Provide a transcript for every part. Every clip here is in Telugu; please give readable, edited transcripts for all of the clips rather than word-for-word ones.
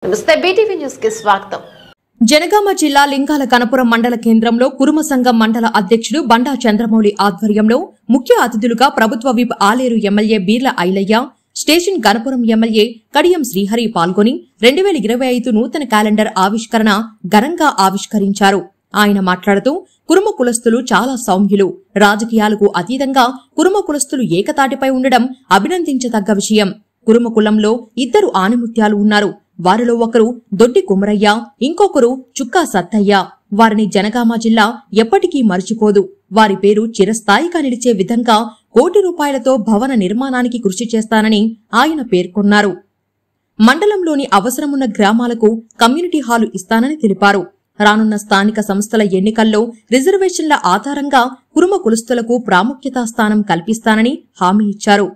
నమస్తే, బీటీవీ న్యూస్ కి స్వాగతం. జనగామ జిల్లా లింగాల కనపురం మండల కేంద్రంలో కురుమ సంఘం మండల అధ్యక్షుడు బండా చంద్రమౌళి ఆధ్వర్యంలో ముఖ్య అతిథులుగా ప్రభుత్వ whip Aleru MLA Beerla Ilaiah, station Ganapuram MLA Kadiyam Srihari పాల్గొని 2025 నూతన క్యాలెండర్ ఆవిష్కరణ ఘనంగా ఆవిష్కరించారు. ఆయన మాట్లాడుతూ కురుమ కులస్తులు చాలా సౌమ్యులు, రాజకీయాలకు అతీతంగా కురుమ కులస్తులు ఏకతాటిపై ఉండడం అభినందించదగ్గ విషయం. కురుమ కులంలో 2 ఆనిముత్యాలు ఉన్నారు. వారిలో ఒకరు దొడ్డి కుమరయ్య, ఇంకొకరు చుక్కా సత్తయ్య. వారిని జనగామ జిల్లా ఎప్పటికీ మర్చిపోదు. వారి పేరు చిరస్థాయిగా నిలిచే విధంగా ₹1,00,00,000తో భవన నిర్మాణానికి కృషి చేస్తానని ఆయన పేర్కొన్నారు. మండలంలోని అవసరమున్న గ్రామాలకు కమ్యూనిటీ హాలు ఇస్తానని తెలిపారు. రానున్న స్థానిక సంస్థల ఎన్నికల్లో రిజర్వేషన్ల ఆధారంగా కురుమ కులస్తులకు ప్రాముఖ్యతా స్థానం కల్పిస్తానని హామీ ఇచ్చారు.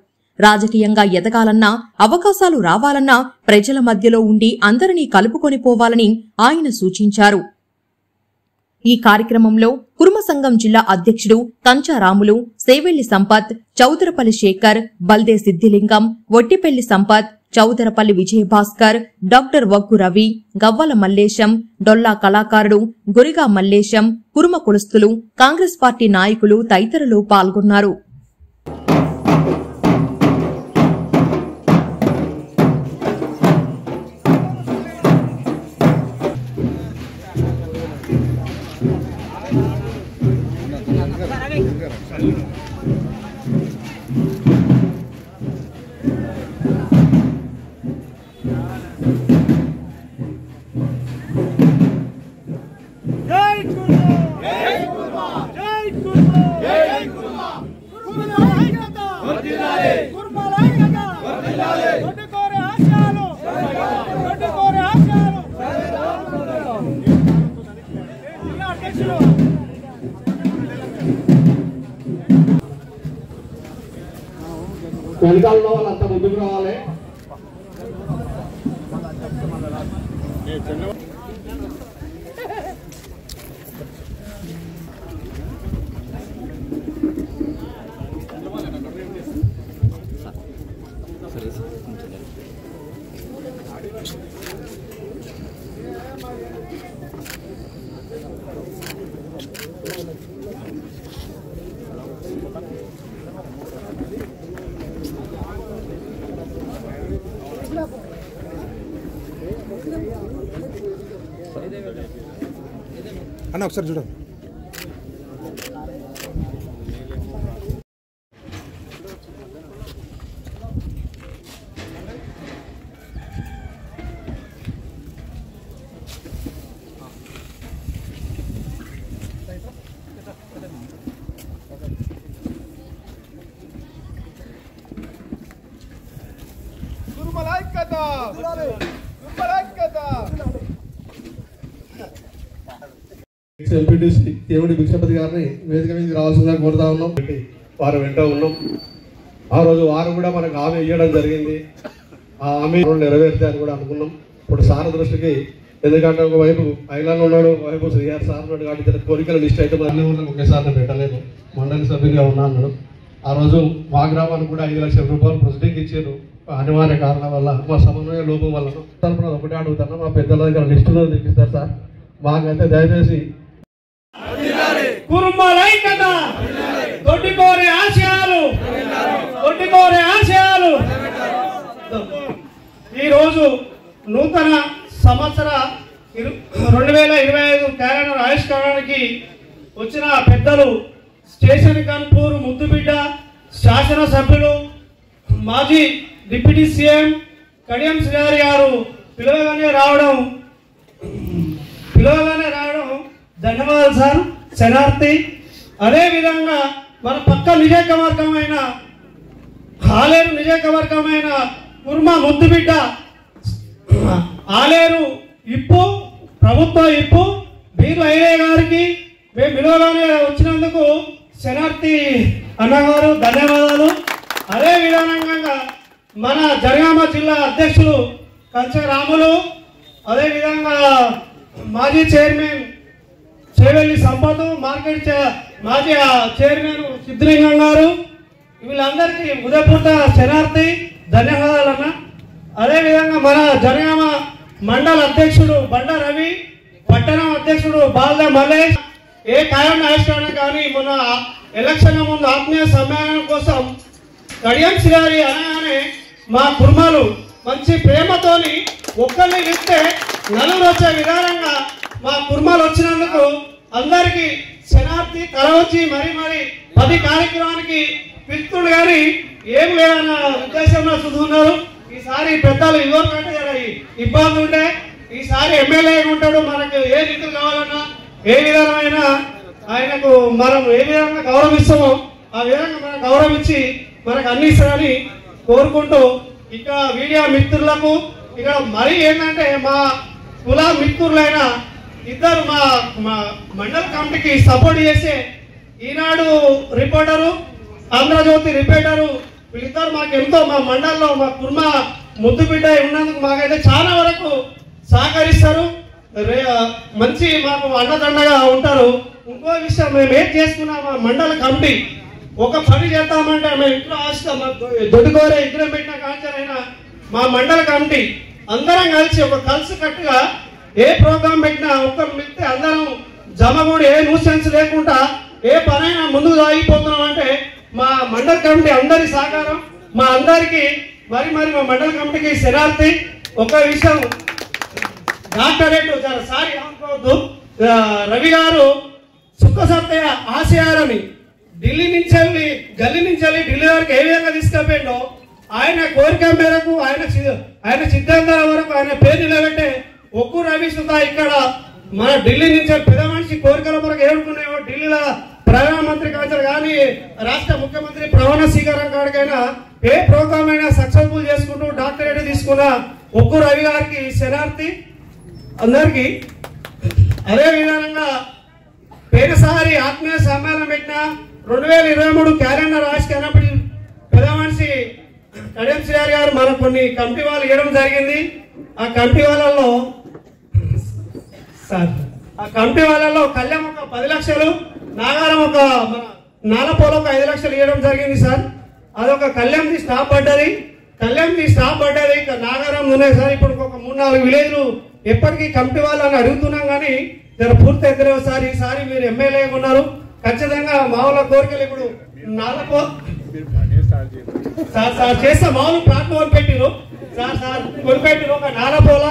రాజకీయంగా ఎదగాలన్నా, అవకాశాలు రావాలన్నా ప్రజల మధ్యలో ఉండి అందరినీ కలుపుకొని పోవాలని ఆయన సూచించారు. ఈ కార్యక్రమంలో కురుమ సంఘం జిల్లా అధ్యక్షుడు కంచా రాములు, సేవెల్లి సంపత్, చౌదరపల్లి శేఖర్, బల్దే సిద్దిలింగం, ఒట్టిపెల్లి సంపత్, చౌదరపల్లి విజయభాస్కర్, డాక్టర్ వగ్గు రవి, గవ్వల మల్లేశం, డొల్లా కళాకారుడు, గురిగా మల్లేశం, కురుమ కులస్తులు, కాంగ్రెస్ పార్టీ నాయకులు తదితరులు పాల్గొన్నారు. వెనకాలలో వాళ్ళంతా ముందుకు రావాలి. అన్న ఒకసారి చూడండి. ఎంపీటీసీ దేవుడి భిక్షపతి గారిని వేదిక మీదకి రావాల్సిందిగా కోరుతా ఉన్నాం. వారు వెంట ఉన్నాం. ఆ రోజు వారు కూడా మనకు హామీ ఇవ్వడం జరిగింది. ఆ హామీ నెరవేర్తే అని కూడా అనుకున్నాం. ఇప్పుడు సార్ దృష్టికి, ఎందుకంటే ఒకవైపు ఐలాండ్ ఉన్నాడు, ఒకవైపు శ్రీహార్ సార్ ఉన్నాడు కాబట్టి కోరికల లిస్ట్ అయితే అన్ని ఊళ్ళకి ఒకేసారి పెట్టలేదు. మండలి సభ్యులుగా ఉన్నాను. ఆ రోజు మా గ్రామానికి కూడా 5 లక్షల రూపాయలు ప్రొసీడింగ్ ఇచ్చారు. అనివార్య కారణం వల్ల, మా సమన్వయ లోపం వల్ల తరపున ఒకటే అడుగుతాను, మా పెద్దల దగ్గర లిస్టులో తెప్పిస్తారు సార్. మాకైతే దయచేసి ఈరోజు నూతన సంవత్సర 2025 క్యాలెండర్ ఆవిష్కరణకి వచ్చిన పెద్దలు, స్టేషన్ కన్పూర్ ముద్దుబిడ్డ శాసనసభ్యులు, మాజీ డిప్యూటీ సీఎం కడియం శ్రీహరి గారు పిలవగానే రావడం ధన్యవాదాలు సార్. శనార్థి. అదేవిధంగా మన పక్క నియోజకవర్గమైన ఆలేరు నియోజకవర్గమైన కుర్మ ముద్దుబిడ్డ ఆలేరు ఇప్పు ప్రభుత్వ ఇప్పు బీర్ల ఐలయ్య గారికి మేము పిలవగానే వచ్చినందుకు శనార్థి అన్నగారు ధన్యవాదాలు. అదే విధంగా మన జనగామ జిల్లా అధ్యక్షులు కంచా రాములు, అదేవిధంగా మాజీ చైర్మన్ సేవెల్లి సంపత్, మార్కెట్ మాజీ చైర్మన్ సిద్ధిలింగం గారు, వీళ్ళందరికీ ఉదయపూట శనార్థి ధన్యవాదాలన్న. అదేవిధంగా మన జనగామ మండల అధ్యక్షుడు బండ రవి, పట్టణం అధ్యక్షుడు బాల్ద మల్లేష్, ఏ కారణం ఆవిష్కరణ కానీ మొన్న ఎలక్షన్ ముందు ఆత్మీయ సమ్మేళనం కోసం కడియం శ్రీహరి అనగానే మా కుర్మాలు మంచి ప్రేమతోని ఒక్కరిని ఇస్తే నలుగురు వచ్చే విధానంగా మా కుర్మాలు వచ్చినందుకు అందరికీ శనార్థి తలవచ్చి మరి 10 కార్యక్రమానికి పిలుతుడు కానీ ఏం లేదన్న ఉద్దేశంలో చూస్తున్నారు. ఈసారి పెద్దలు ఇవ్వకంటే ఇబ్బంది ఉంటే ఈసారి ఎమ్మెల్యే ఉంటాడు. మనకు ఏ నిధులు కావాలన్నా ఏ విధమైన ఆయనకు మనం ఏ విధంగా గౌరవిస్తామో ఆ విధంగా మనం గౌరవించి మనకు అన్ని ఇస్తారని కోరుకుంటూ, ఇక మీడియా మిత్రులకు ఇక్కడ మరీ ఏంటంటే మా కుల మిత్రులైన ఇద్దరు మా మండల కమిటీకి సపోర్ట్ చేసే ఈనాడు రిపోర్టరు, ఆంధ్రజ్యోతి రిపోర్టరు, వీళ్ళిద్దరు మాకు ఎంతో మా మండలంలో మా కుర్మ ముద్దు బిడ్డ ఉన్నందుకు మాకైతే చాలా వరకు సహకరిస్తారు. మంచి మాకు అండదండగా ఉంటారు. ఇంకో విషయం, మేము ఏం చేసుకున్నాం, మా మండల కమిటీ ఒక పని చేద్దామంటే మేము ఇంట్లో ఆశిస్తాం, దొడ్డుకోరే విగ్రహం పెట్టిన కాంచరైనా మా మండల కమిటీ అందరం కలిసి ఒక కలిసి కట్టుగా ఏ ప్రోగ్రాం పెట్టినా ఒక్కరు మిగితే అందరం జమగూడి ఏ న్యూసెన్స్ లేకుండా ఏ పనైనా ముందుకు సాగిపోతున్నాం అంటే మా మండల కమిటీ అందరి సహకారం. మా అందరికీ మరి మా మండల కమిటీకి శనార్థి. ఒక విషయం, డాక్టరేట్ సారీ అనుకోవద్దు, రవి గారు సుఖ సత్య ఆశయాలని ఢిల్లీ నుంచి వెళ్ళి ఢిల్లీ వరకు ఏ విధంగా తీసుకెళ్ళిపోయిండో ఆయన కోరిక మేరకు ఆయన సిద్ధాంతాల వరకు ఆయన పేరు నిలబెట్టే ఒక్కు రవి సుధా ఇక్కడ మన ఢిల్లీ నుంచి పెద్ద మనిషి కోరికల వరకు ఏమనుకున్నాయో ఢిల్లీలో ప్రధానమంత్రి కావచ్చు కానీ రాష్ట్ర ముఖ్యమంత్రి ప్రమాణ స్వీకారం కాడికైనా ఏ ప్రోగ్రామ్ అయినా సక్సెస్ఫుల్ చేసుకుంటూ డాక్టరేట్ తీసుకున్న ఒక్కు రవి గారికి శనార్థి అందరికీ. అదే విధానంగా పేరుసారి ఆత్మీయ సమ్మేళనం పెట్టిన 2023 క్యాలెండర్ రాసుకున్నప్పుడు పెద్ద మనిషి కడియం శ్రీహరి గారు మన కొన్ని కమిటీ వాళ్ళు ఇవ్వడం జరిగింది. ఆ కమిటీ వాళ్ళలో కళ్యాణ్ ఒక 10 లక్షలు, నాగారం ఒక నాలపోలో ఒక 5 లక్షలు ఇవ్వడం జరిగింది సార్. అదొక కళ్యాణ్ది స్టాప్ పడ్డది. ఇంకా నాగారం ఉన్నాయి సార్. ఇప్పుడు ఒక 3-4 విలేజ్లు ఎప్పటికీ కమిటీ వాళ్ళని అడుగుతున్నాం కానీ జర పూర్తి ఎక్కలేవు సార్. ఈసారి మీరు ఎమ్మెల్యే ఉన్నారు, ఖచ్చితంగా మామూలు కోరికలు ఇప్పుడు నాలపో సార్ చేస్తే మామూలు ప్లాట్ఫామ్ పెట్టిరు సార్ కొనిపెట్టిరు. ఒక నాలపోల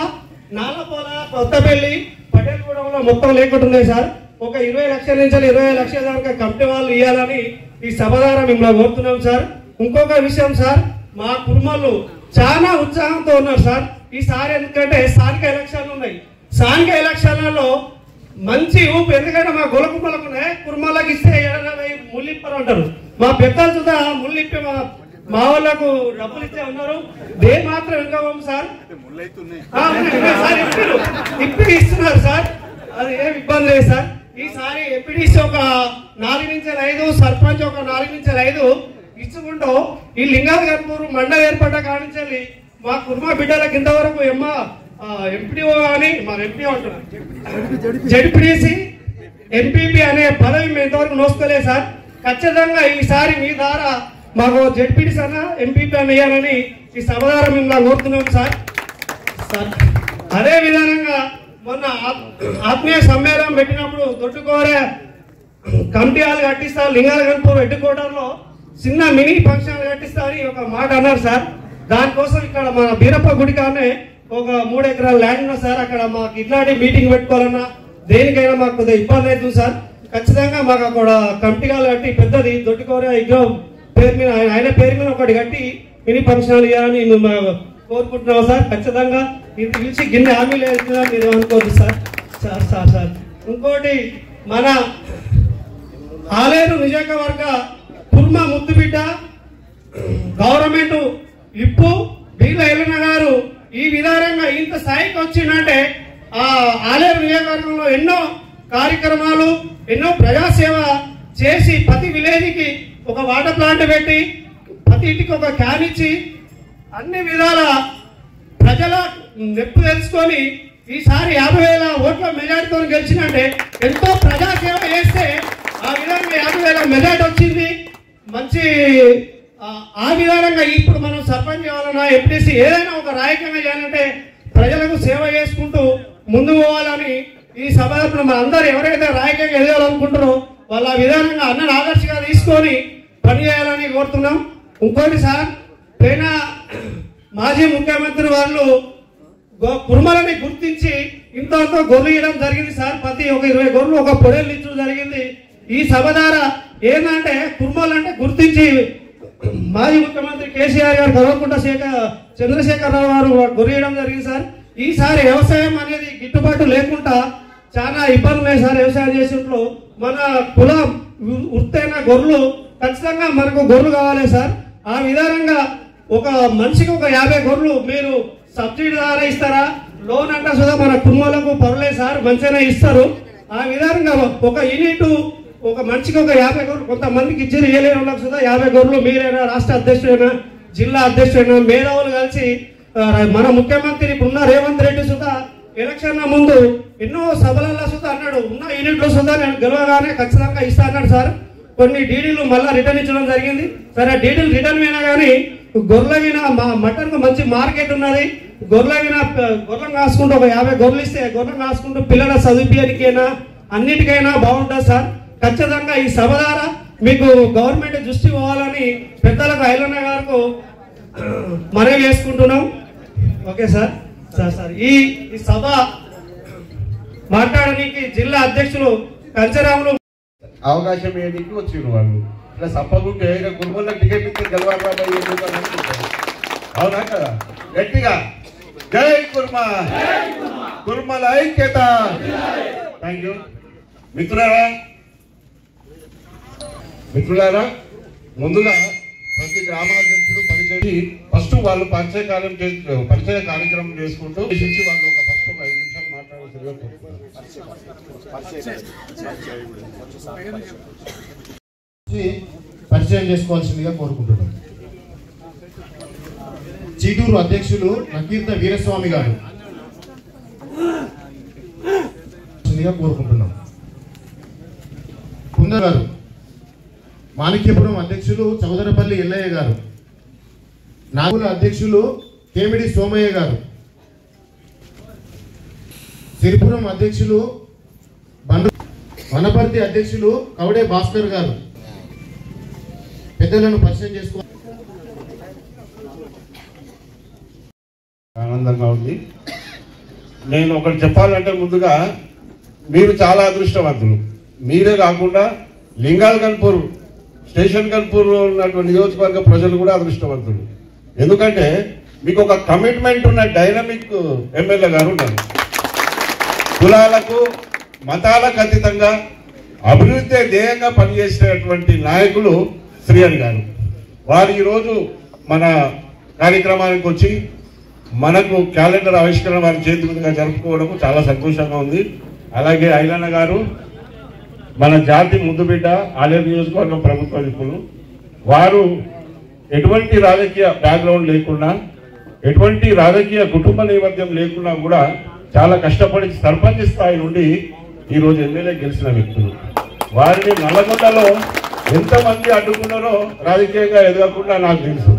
కొత్తపల్లి పటేల్గూడెంలో మొత్తం లేకుంటున్నాయి సార్. ఒక 20 లక్షల నుంచి 25 లక్షల దాకా కమిటీ వాళ్ళు ఇవ్వాలని ఈ సభ ద్వారా మిమ్మల్ని కోరుతున్నాం సార్. ఇంకొక విషయం సార్, మా కుర్మలు చాలా ఉత్సాహంతో ఉన్నారు సార్ ఈసారి. ఎందుకంటే స్థానిక ఎలక్షన్లు ఉన్నాయి. స్థానిక ఎలక్షన్లలో మంచి ఊపు, ఎందుకంటే మా గొలకుమ్మలకు కుర్మలకు ఇస్తే ముళ్ళిప్పరు అంటారు. మా పెద్దలు చూద్దా ముళ్ళిప్పి మా వాళ్ళకు డబ్బులు ఇచ్చే ఉన్నారు. దే మాత్రం ఇంకా సార్ ఇప్పుడు ఇస్తున్నారు సార్. అది ఏం ఇబ్బంది లేదు సార్. ఈసారి ఎంపీడీసీ ఒక 4 నుంచి 5, సర్పంచ్ ఒక 4 నుంచి 5 ఇచ్చుకుంటూ ఈ లింగాల గన్పూర్ మండలి ఏర్పడ్డ కానించాలి మా కుర్మా బిడ్డలకు ఇంతవరకు ఎంపీడీఓ అని మన ఎంపీఓ అంటున్నారు, జడ్పీడీసీ ఎంపీపీ అనే పదవి మేము ఇంతవరకు నోసుకోలేదు సార్. ఖచ్చితంగా ఈసారి మీ ద్వారా మాకు జడ్పీడీసీ అన్న ఎంపీపీ అని ఇవ్వాలని ఈ సభ ద్వారా మేము కోరుతున్నాం సార్. అదే విధానంగా మొన్న ఆత్మీయ సమ్మేళనం పెట్టినప్పుడు దొడ్డుకోరే కమిటీ హాల్ కట్టిస్తారు, లింగాల గన్పూర్ హెడ్ క్వార్టర్లో చిన్న మినీ ఫంక్షన్ కట్టిస్తా అని ఒక మాట అన్నారు సార్. దానికోసం ఇక్కడ మన బీరప్ప గుడి కానే ఒక 3 ఎకరాల ల్యాండ్ ఉన్నా సార్. అక్కడ మాకు ఇట్లాంటి మీటింగ్ పెట్టుకోవాలన్నా దేనికైనా మాకు కొద్దిగా ఇబ్బంది అవుతుంది సార్. ఖచ్చితంగా మాకు అక్కడ కమిటీ హాల్ కట్టి పెద్దది దొడ్డుకోరే విగ్రహం పేరు మీద ఆయన పేరు మీద ఒకటి కట్టి మినీ ఫంక్షన్ ఇవ్వాలని మేము కోరుకుంటున్నాం సార్. ఖచ్చితంగా ఇది పిలిచి గిన్నె హామీలు వెళ్తుందా మీరు అనుకోవద్దు సార్. ఇంకోటి మన ఆలేరు నియోజకవర్గ కుర్మ ముద్దుబిడ్డ గవర్నమెంట్ ఇప్పు బీర్ల ఎల్లన్న గారు ఈ విధానంగా ఇంత స్థాయికి వచ్చిందంటే ఆ ఆలేరు నియోజకవర్గంలో ఎన్నో కార్యక్రమాలు ఎన్నో ప్రజాసేవ చేసి ప్రతి విలేజ్కి ఒక వాటర్ ప్లాంట్ పెట్టి ప్రతి ఇంటికి ఒక క్యాన్ ఇచ్చి అన్ని విధాల ప్రజల నెప్పు తెలుసుకొని ఈసారి 50,000 ఓట్ల మెజార్టీతో గెలిచినంటే ఎంతో ప్రజాసేవ చేస్తే ఆ విధంగా 50,000 మెజార్టీ వచ్చింది. మంచి ఆ విధానంగా ఇప్పుడు మనం సర్పంచ్ కావాలన్నా ఎంపీటీసీ ఏదైనా ఒక రాజకీయంగా చేయాలంటే ప్రజలకు సేవ చేసుకుంటూ ముందు పోవాలని ఈ సభ మన అందరూ ఎవరైతే రాజకీయంగా ఎదగాలనుకుంటారో వాళ్ళ విధానంగా అన్నను ఆదర్శంగా తీసుకొని పనిచేయాలని కోరుతున్నాం. ఇంకోటి సార్, పైన మాజీ ముఖ్యమంత్రి వాళ్ళు కుర్మలని గుర్తించి ఇంత గొర్రెలు ఇవ్వడం జరిగింది సార్. ప్రతి ఒక 20 గొర్రెలు ఒక పొడేళ్ళు ఇచ్చడం జరిగింది. ఈ సభ ద్వారా ఏంటంటే కుర్మలంటే గుర్తించి మాజీ ముఖ్యమంత్రి కేసీఆర్ గారు కల్వకుంట్ల చంద్రశేఖరరావు గారు గొర్రెయడం జరిగింది సార్. ఈసారి వ్యవసాయం అనేది గిట్టుబాటు లేకుండా చాలా ఇబ్బందులు ఉన్నాయి సార్. వ్యవసాయం చేసేట్లో మన కుల వృత్తైన గొర్రెలు ఖచ్చితంగా మనకు గొర్రెలు కావాలి సార్. ఆ విధానంగా ఒక మనిషికి ఒక 50 గొర్రెలు మీరు సబ్సిడీ ద్వారా ఇస్తారా? లోన్ అంటే సుధా మన కుటుంబాలకు పర్లేదు సార్, మంచిగానే ఇస్తారు. ఆ విధానంగా ఒక యూనిట్ ఒక మనిషికి ఒక 50 గొర్రెలు, కొంతమందికి ఇచ్చి ఏలేని వాళ్ళకి సుధా 50 గొర్రెలు మీరైనా, రాష్ట్ర అధ్యక్షుడైనా, జిల్లా అధ్యక్షుడైనా, మేధావులు కలిసి మన ముఖ్యమంత్రి ఇప్పుడున్న రేవంత్ రెడ్డి సుధా ఎలక్షన్ ముందు ఎన్నో సభలలో సుధా అన్నాడు, ఉన్న యూనిట్లు సుధా నేను గెలవగానే ఖచ్చితంగా ఇస్తా అన్నాడు సార్. కొన్ని డీడీలు మళ్ళీ రిటర్న్ ఇచ్చడం జరిగింది. సరే డీడీలు రిటర్న్ అయినా కానీ గొర్రెల మటన్ కు మంచి మార్కెట్ ఉన్నది. గొర్రెలను కాసుకుంటూ ఒక 50 గొర్రెలు ఇస్తే గొర్రెలను కాసుకుంటూ పిల్లల చదివించడానికైనా అన్నిటికైనా బాగుంటుంది సార్. ఖచ్చితంగా ఈ సభ ద్వారా మీకు గవర్నమెంట్ దృష్టి పోవాలని పెద్దలకు ఐలన్న గారికి మనవి చేసుకుంటున్నాం. Okay sir. సార్ ఈ సభ మాట్లాడడానికి జిల్లా అధ్యక్షులు కంచరాములు అవకాశం ఏడికి వచ్చిరు వాళ్ళు. ఇట్లా సప్పగుంటే కుటుంబంలో టికెట్ ఇస్తే గెలవాలి. అవునా కదా? గట్టిగా జై కుర్మ, కుర్మల ఐక్యత. Thank you. మిత్రులారా, ముందుగా ప్రతి గ్రామాధ్యక్షుడు పనిచేసి ఫస్ట్ వాళ్ళు పరిచయ కార్యక్రమం చేసుకుంటూ వాళ్ళు ఒక ఫస్ట్ 5 నిమిషాలు మాట్లాడాల్సిందిగా పరిచయం చేసుకోవాల్సిందిగా కోరుకుంటున్నాం. చీటూరు అధ్యక్షులు నకీర్త వీరస్వామి గారు కోరుకుంటున్నాం. కుందర్ గారు, మాణిక్యపురం అధ్యక్షులు చౌదరపల్లి ఎల్లయ్య గారు, నాగుల అధ్యక్షులు కేమిడి సోమయ్య గారు, సిరిపురం అధ్యక్షులు వనపర్తి అధ్యక్షులు కవడే భాస్కర్ గారు పెద్దలను పరిచయం చేసుకో. ఆనందంగా ఉంది. నేను ఒకటి చెప్పాలంటే ముందుగా మీరు చాలా అదృష్టవంతులు. మీరే కాకుండా లింగాల్ కన్పూర్, స్టేషన్ కన్పూర్లో ఉన్నటువంటి నియోజకవర్గ ప్రజలు కూడా అదృష్టవంతులు. ఎందుకంటే మీకు ఒక కమిట్మెంట్ ఉన్న డైనమిక్ ఎమ్మెల్యే గారు ఉన్నారు. కులాలకు మతాలకు అతీతంగా అభివృద్ధి ధ్యేయంగా పనిచేసేటువంటి నాయకులు శ్రీహరి గారు. వారు ఈరోజు మన కార్యక్రమానికి వచ్చి మనకు క్యాలెండర్ ఆవిష్కరణ వారి చేతి మీదుగా జరుపుకోవడం చాలా సంతోషంగా ఉంది. అలాగే ఐలన్న గారు మన జాతి ముద్దుబిడ్డ, ఆలేరు నియోజకవర్గం ప్రభుత్వ విప్పులు. వారు ఎటువంటి రాజకీయ బ్యాక్గ్రౌండ్ లేకుండా, ఎటువంటి రాజకీయ కుటుంబ నేపథ్యం లేకుండా కూడా చాలా కష్టపడి సర్పంచ్ స్థాయి నుండి ఈరోజు ఎమ్మెల్యే గెలిచిన వ్యక్తులు. వారిని నల్లగొండలో ఎంతమంది అడ్డుకున్నారో రాజకీయంగా ఎదగకుండా నాకు తెలుసు.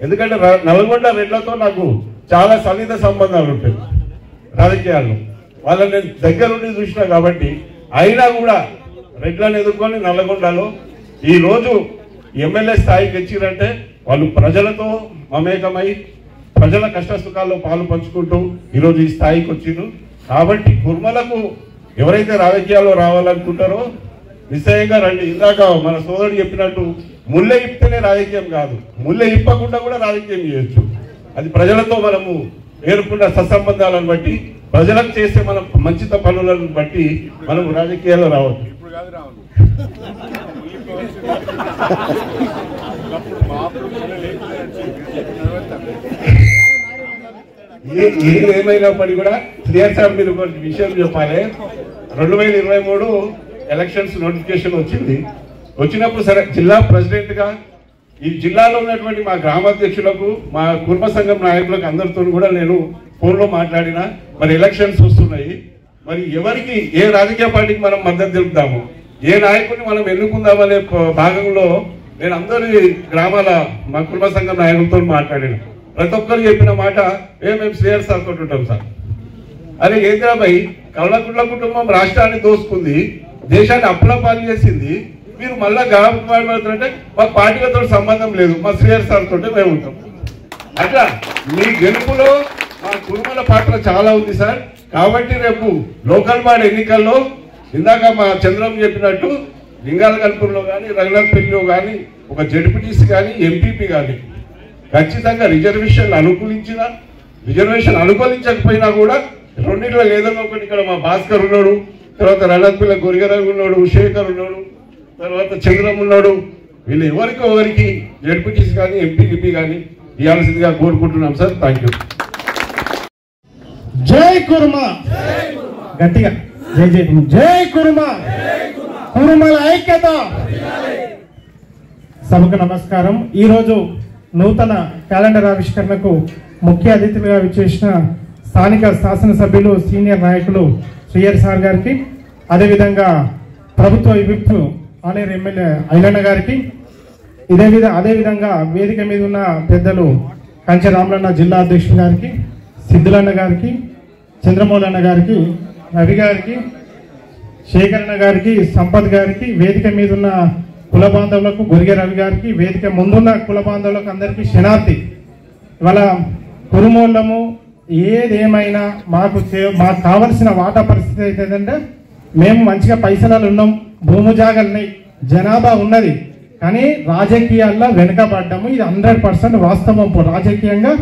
ఎందుకంటే నల్గొండ రెడ్లతో నాకు చాలా సన్నిహిత సంబంధాలు ఉంటాయి రాజకీయాల్లో. వాళ్ళని నేను దగ్గర నుండి చూసినా కాబట్టి, అయినా కూడా రెడ్లను ఎదుర్కొని నల్లగొండలో ఈరోజు ఎమ్మెల్యే స్థాయికి వచ్చిరంటే వాళ్ళు ప్రజలతో మమేకమై ప్రజల కష్ట సుఖాల్లో పాలు పంచుకుంటూ ఈరోజు ఈ స్థాయికి వచ్చిండ్రు. కాబట్టి కుర్మలకు ఎవరైతే రాజకీయాల్లో రావాలనుకుంటారో నిశ్చయంగా రండి. ఇందాక మన సోదరుడు చెప్పినట్టు ముళ్ళె ఇప్పితేనే రాజకీయం కాదు, ముళ్ళె ఇప్పకుండా కూడా రాజకీయం చేయొచ్చు. అది ప్రజలతో మనము ఏర్పడిన సత్సంబంధాలను బట్టి, ప్రజలకు చేసే మన మంచిత పనులను బట్టి మనం రాజకీయాల్లో రావచ్చు. ఏది ఏమైనప్పటికీ కూడా క్లియర్ సార్ మీరు ఒక విషయం చెప్పాలి. 2023 ఎలక్షన్స్ నోటిఫికేషన్ వచ్చింది. వచ్చినప్పుడు సరే జిల్లా ప్రెసిడెంట్ గా ఈ జిల్లాలో ఉన్నటువంటి మా గ్రామాధ్యక్షులకు, మా కుర్మ సంఘం నాయకులకు అందరితో కూడా నేను ఫోన్లో మాట్లాడినా. మరి ఎలక్షన్స్ వస్తున్నాయి, మరి ఎవరికి ఏ రాజకీయ పార్టీకి మనం మద్దతు తెలుపుతాము, ఏ నాయకుడిని మనం ఎన్నుకుందామనే భాగంలో నేను అందరి గ్రామాల మా కుటుంబ సంఘం నాయకులతో మాట్లాడాను. ప్రతి ఒక్కరు చెప్పిన మాట మేము శ్రేయర్ సార్ తోటి ఉంటాం సార్. అదే హైదరాబాద్ కవలకుంట్ల కుటుంబం రాష్ట్రాన్ని దోసుకుంది, దేశాన్ని అప్పులపాలు చేసింది. మీరు మళ్ళా గ్రామాడుతుంటే మాకు పార్టీలతో సంబంధం లేదు, మా శ్రేయర్ సార్ తోటి మేము ఉంటాం. అట్లా మీ గెలుపులో మా కుటుంబాల పాత్ర చాలా ఉంది సార్. కాబట్టి రేపు లోకల్ బాడీ ఎన్నికల్లో ఇందాక మా చంద్రం చెప్పినట్టు లింగాలగల్పూర్లో కానీ రఘునాథ్పల్లిలో కానీ ఒక జడ్పీటీసీ కానీ ఎంపీపీ కానీ ఖచ్చితంగా రిజర్వేషన్ అనుకూలించకపోయినా కూడా రెండింటిలో ఏదైనా ఒకటి ఇక్కడ మా భాస్కర్ ఉన్నాడు, తర్వాత రఘునాథ్పల్లి గొరిగరావు ఉన్నాడు, శేఖర్ ఉన్నాడు, తర్వాత చంద్రం ఉన్నాడు. వీళ్ళు ఎవరికి జడ్పీటీసీ కానీ ఎంపీపీ కానీ ఇవ్వాల్సిందిగా కోరుకుంటున్నాం సార్. Thank you. జై కుర్మ, గట్టిగా జై జై జై కుర్మ, కుర్మల ఐక్యత. సభకు నమస్కారం. ఈరోజు నూతన క్యాలెండర్ ఆవిష్కరణకు ముఖ్య అతిథులుగా విచ్చేసిన స్థానిక శాసనసభ్యులు సీనియర్ నాయకులు శ్రీయర్ సార్ గారికి, అదేవిధంగా ప్రభుత్వ విప్ ఆలేరు ఎమ్మెల్యే ఐలన్న గారికి, అదేవిధంగా వేదిక మీద ఉన్న పెద్దలు కంచె రామలన్న జిల్లా అధ్యక్షులు గారికి, సిద్ధులన్న గారికి, చంద్రమౌళన్న గారికి, రవి గారికి, శేఖరన్న గారికి, సంపత్ గారికి, వేదిక మీద ఉన్న కుల బాంధవులకు గొరిగే రవి గారికి, వేదిక ముందున్న కుల బాంధవులకు అందరికీ శనార్థి. ఇవాళ కురుమూలము ఏదేమైనా మాకు కావలసిన వాటా పరిస్థితి అయితే ఏంటంటే, మేము మంచిగా పైసలు ఉన్నాం, భూము జాగలున్నాయి, జనాభా ఉన్నది, కానీ రాజకీయాల్లో వెనుకబడ్డాము. ఇది 100% వాస్తవం. రాజకీయంగా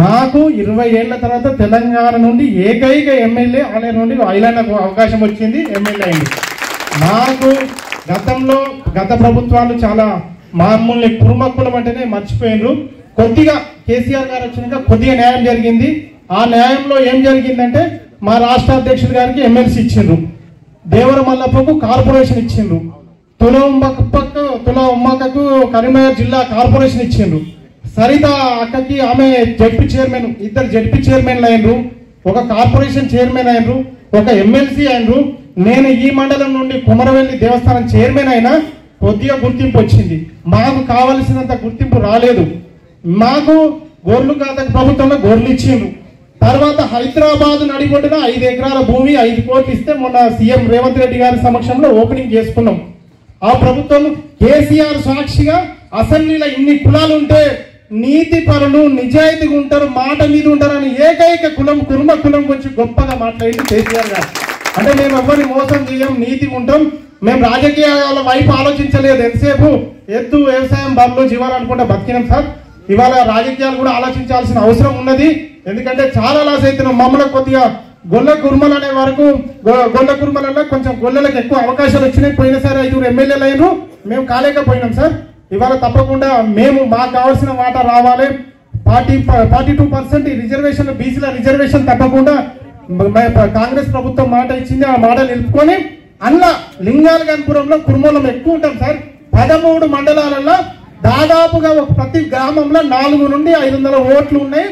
మాకు 20 ఏళ్ల తర్వాత తెలంగాణ నుండి ఏకైక ఎమ్మెల్యే ఆలయ నుండి ఐలన్నకు అవకాశం వచ్చింది, ఎమ్మెల్యే అయింది. మాకు గతంలో గత ప్రభుత్వాలు చాలా మమ్మల్ని కురుమక్కులం అంటేనే మర్చిపోయినరు. కొద్దిగా కేసీఆర్ గారు వచ్చినాక కొద్దిగా న్యాయం జరిగింది. ఆ న్యాయంలో ఏం జరిగిందంటే, మా రాష్ట్ర అధ్యక్షుడు గారికి ఎమ్మెల్సీ ఇచ్చిండ్రు, దేవర మల్లప్పకు కార్పొరేషన్ ఇచ్చిండ్రు, తుల ఉమ్మకకు కరీంనగర్ జిల్లా కార్పొరేషన్ ఇచ్చిండ్రు, సరిత అక్కకి ఆమె జడ్పీ చైర్మన్, ఇద్దరు జడ్పీ చైర్మన్లు అయినరు, ఒక కార్పొరేషన్ చైర్మన్ అయినరు, ఒక ఎమ్మెల్సీ అయినరు. నేను ఈ మండలం నుండి కుమరవెల్లి దేవస్థానం చైర్మన్ అయినా కొద్దిగా గుర్తింపు వచ్చింది. మాకు కావలసినంత గుర్తింపు రాలేదు. మాకు గొర్రెలు గత ప్రభుత్వంలో గొర్రెలు ఇచ్చిండ్రు. తర్వాత హైదరాబాద్ నడిబొడ్డున 5 ఎకరాల భూమి 5 కోట్లు ఇస్తే మొన్న సీఎం రేవంత్ రెడ్డి గారి సమక్షంలో ఓపెనింగ్ చేసుకున్నాం. ఆ ప్రభుత్వం కేసీఆర్ సాక్షిగా అసెంబ్లీలో ఇన్ని కులాలు ఉంటే నీతి పరులు నిజాయితీగా ఉంటారు, మాట మీద ఉంటారని ఏకైక కులం కుర్మ కులం గురించి గొప్పగా మాట్లాడింది కేసీఆర్ గారు. అంటే మేము ఎవరిని మోసం చేయం, నీతిగా ఉంటాం, మేము రాజకీయాల వైపు ఆలోచించలేదు. ఎంతసేపు ఎద్దు వ్యవసాయం బర్లు జీవాలనుకుంటే బతికినాం సార్. ఇవాళ రాజకీయాలు కూడా ఆలోచించాల్సిన అవసరం ఉన్నది. ఎందుకంటే చాలా లాస్ అవుతున్నాం. మమ్మల్ని కొద్దిగా గొల్ల కుర్మలు అనే వరకు గొల్ల కుర్మలలో కొంచెం గొల్లలకు ఎక్కువ అవకాశాలు వచ్చినాయి. పోయినసారి 5 ఎమ్మెల్యేలు అయినారు, మేము కాలేకపోయినాం సార్. ఇవాళ తప్పకుండా మేము మాకు కావాల్సిన వాటా రావాలి. 42% రిజర్వేషన్, బీసీల రిజర్వేషన్ తప్పకుండా కాంగ్రెస్ ప్రభుత్వం మాట ఇచ్చింది, ఆ మాట నిలుపుకొని అలా లింగాలగన్పురంలో కుర్మలం ఎక్కువ ఉంటాం సార్. 13 మండలాలలో దాదాపుగా ప్రతి గ్రామంలో 400 నుండి 500 ఓట్లు ఉన్నాయి.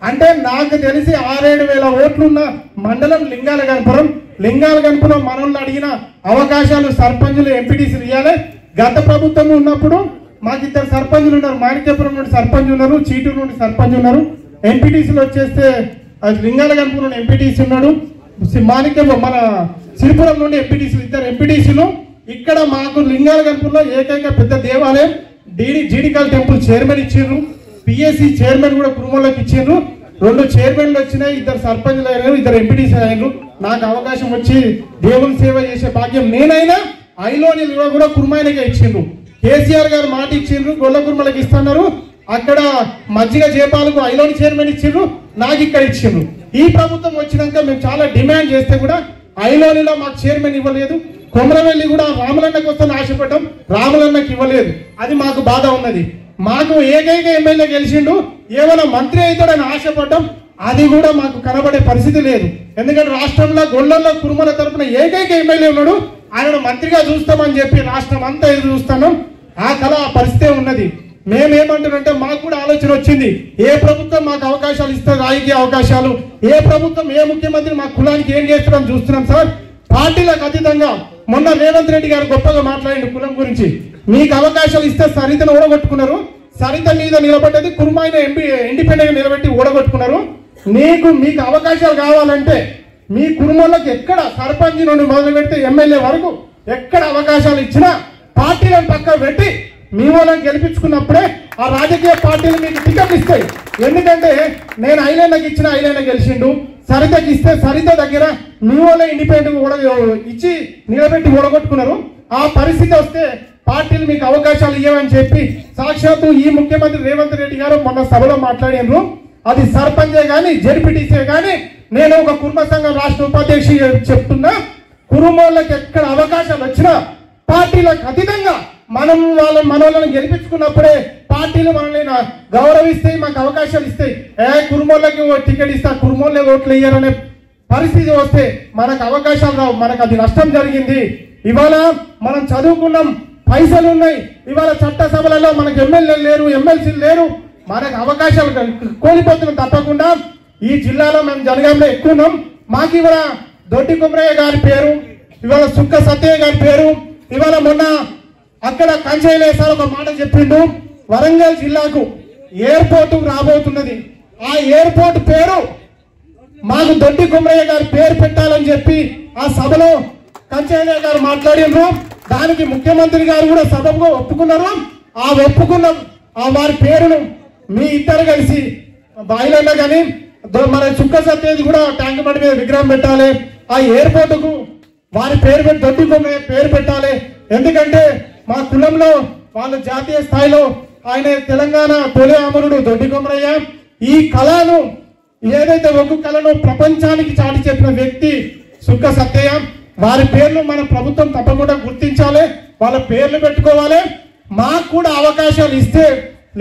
అంటే నాకు తెలిసి 6-7 వేల ఓట్లున్న మండలం లింగాలగన్పురం. లింగాలగన్పురం మనల్ని అడిగిన అవకాశాలు సర్పంచులు ఎంపీటీసీలు ఇవ్వాలి. గత ప్రభుత్వం ఉన్నప్పుడు మాకు 2 సర్పంచులు ఉన్నారు, మాణిక్యపురం నుండి సర్పంచ్ ఉన్నారు, చీటూరు నుండి సర్పంచ్ ఉన్నారు. ఎంపీటీసీలు వచ్చేస్తే లింగాలగన్పురం నుండి ఎంపీటీసీ ఉన్నాడు, మాణిక్యపురం మన సిరిపురం నుండి ఎంపీటీసీలు 2 ఎంపీటీసీలు. ఇక్కడ మాకు లింగాలగన్పురంలో ఏకైక పెద్ద దేవాలయం జీడికల్ టెంపుల్ చైర్మన్ ఇచ్చిండ్రు, పిఎస్సి చైర్మన్ కూడా కుటుంబంలోకి ఇచ్చిండ్రు. 2 చైర్మన్లు వచ్చినాయి, 2 సర్పంచ్లు అయినారు, 2 ఎంపీటీసీ అయినారు. నాకు అవకాశం వచ్చి దేవుని సేవ చేసే భాగ్యం నేనైనా ఐలోని కూడా కుర్మాయినకే ఇచ్చిండ్రు. కేసీఆర్ గారు మాట ఇచ్చిండ్రు, గొల్ల కుర్మలకు ఇస్తున్నారు. అక్కడ మజ్జిగ జేపాలకు ఐలోని చైర్మన్ ఇచ్చిండ్రు, నాకు ఇక్కడ ఇచ్చిండ్రు. ఈ ప్రభుత్వం వచ్చినాక మేము చాలా డిమాండ్ చేస్తే కూడా ఐలోనిలో మాకు చైర్మన్ ఇవ్వలేదు. కొమరవెల్లి కూడా రాములన్నకు వస్తే ఆశపడ్డాం, రాములన్నకి ఇవ్వలేదు. అది మాకు బాధ ఉన్నది. మాకు ఏకైక ఎమ్మెల్యే గెలిచిండు, ఏమైనా మంత్రి అవుతాడని ఆశపడ్డాం, అది కూడా మాకు కనబడే పరిస్థితి లేదు. ఎందుకంటే రాష్ట్రంలో గొల్లల్లో కుర్మల తరపున ఏకైక ఎమ్మెల్యే ఉన్నాడు, ఆయన మంత్రిగా చూస్తామని చెప్పి రాష్ట్రం అంతా ఎదురు చూస్తున్నాం. ఆ కళ ఆ పరిస్థితే ఉన్నది. మేమేమంటారంటే మాకు కూడా ఆలోచన వచ్చింది, ఏ ప్రభుత్వం మాకు అవకాశాలు ఇస్తుంది, రాజకీయ అవకాశాలు, ఏ ప్రభుత్వం ఏ ముఖ్యమంత్రి మా కులానికి ఏం చేస్తున్నాం చూస్తున్నాం సార్. పార్టీలకు అతీతంగా మొన్న రేవంత్ రెడ్డి గారు గొప్పగా మాట్లాడిండు కులం గురించి. మీకు అవకాశాలు ఇస్తే సరితను ఓడగొట్టుకున్నారు, సరిత మీద నిలబడ్డది కుర్మాయిని ఇండిపెండెంట్ నిలబెట్టి ఓడగొట్టుకున్నారు. మీకు అవకాశాలు కావాలంటే మీ కుటుంబంలోకి ఎక్కడ సర్పంచ్ నుండి మొదలు పెడితే ఎమ్మెల్యే వరకు ఎక్కడ అవకాశాలు ఇచ్చినా పార్టీలను పక్కన పెట్టి మీ వాళ్ళని గెలిపించుకున్నప్పుడే ఆ రాజకీయ పార్టీలు మీకు టికెట్లు ఇస్తాయి. ఎందుకంటే నేను ఐలైనాకి ఇచ్చిన ఐలైనా గెలిచిండు, సరితకి ఇస్తే సరిత దగ్గర మీ వాళ్ళే ఇండిపెండెంట్ కూడా ఇచ్చి నిలబెట్టి ఓడగొట్టుకున్నారు. ఆ పరిస్థితి వస్తే పార్టీలు మీకు అవకాశాలు ఇవ్వమని చెప్పి సాక్షాత్తు ఈ ముఖ్యమంత్రి రేవంత్ రెడ్డి గారు మొన్న సభలో మాట్లాడినారు. అది సర్పంచే కానీ జెడ్పీటీసీ కానీ నేను ఒక కుర్మ సంఘం రాష్ట్ర ఉపాధ్యక్షుడు చెప్తున్నా, కురుమోళ్ళకి ఎక్కడ అవకాశాలు వచ్చినా పార్టీలకు అతీతంగా మనం మనోళ్ళని గెలిపించుకున్నప్పుడే పార్టీలు మనల్ని గౌరవిస్తాయి, మాకు అవకాశాలు ఇస్తాయి. కురుమోళ్ళకి టికెట్ ఇస్తా కురుమోళ్ళే ఓట్లు వేయరనే పరిస్థితి వస్తే మనకు అవకాశాలు రావు, మనకు అది నష్టం జరిగింది. ఇవాళ మనం చదువుకున్నాం, పైసలు ఉన్నాయి, ఇవాళ చట్టసభలలో మనకు ఎమ్మెల్యేలు లేరు, ఎమ్మెల్సీలు లేరు, మనకు అవకాశాలు కోల్పోతున్నాం. తప్పకుండా ఈ జిల్లాలో మేము జనగాంలో ఎక్కువ ఉన్నాం. మాకు ఇవాళ దొడ్డి కుమరయ్య గారి పేరు, ఇవాళ సుక్క సత్యయ్య గారి పేరు, ఇవాళ మొన్న అక్కడ కంచైలేసారి ఒక మాట చెప్పిండు, వరంగల్ జిల్లాకు ఎయిర్పోర్ట్ రాబోతున్నది, ఆ ఎయిర్పోర్ట్ పేరు మాకు దొడ్డి కుమరయ్య గారి పేరు పెట్టాలని చెప్పి ఆ సభలో కంచయ్య గారు మాట్లాడినారు. దానికి ముఖ్యమంత్రి గారు కూడా సభకు ఒప్పుకున్నారు. ఆ ఒప్పుకున్న వారి పేరును మీ ఇద్దరు కలిసి బాయిలన్నా కానీ మన చుక్క సత్యేది కూడా ట్యాంక్ బండి మీద విగ్రహం పెట్టాలి, ఆ ఎయిర్పోర్టుకు వారి పేరు పెట్టి దొడ్డి కుమరయ్య పేరు పెట్టాలి. ఎందుకంటే మా కులంలో వాళ్ళు జాతీయ స్థాయిలో ఆయన తెలంగాణ తొలి అమరుడు దొడ్డి కుమరయ్య. ఈ కళను ఏదైతే ఒక్క కళను ప్రపంచానికి చాటి చెప్పిన వ్యక్తి సుక్క సత్యయ్య. వారి పేర్లు మన ప్రభుత్వం తప్పకుండా గుర్తించాలి, వాళ్ళ పేర్లు పెట్టుకోవాలి. మాకు కూడా అవకాశాలు ఇస్తే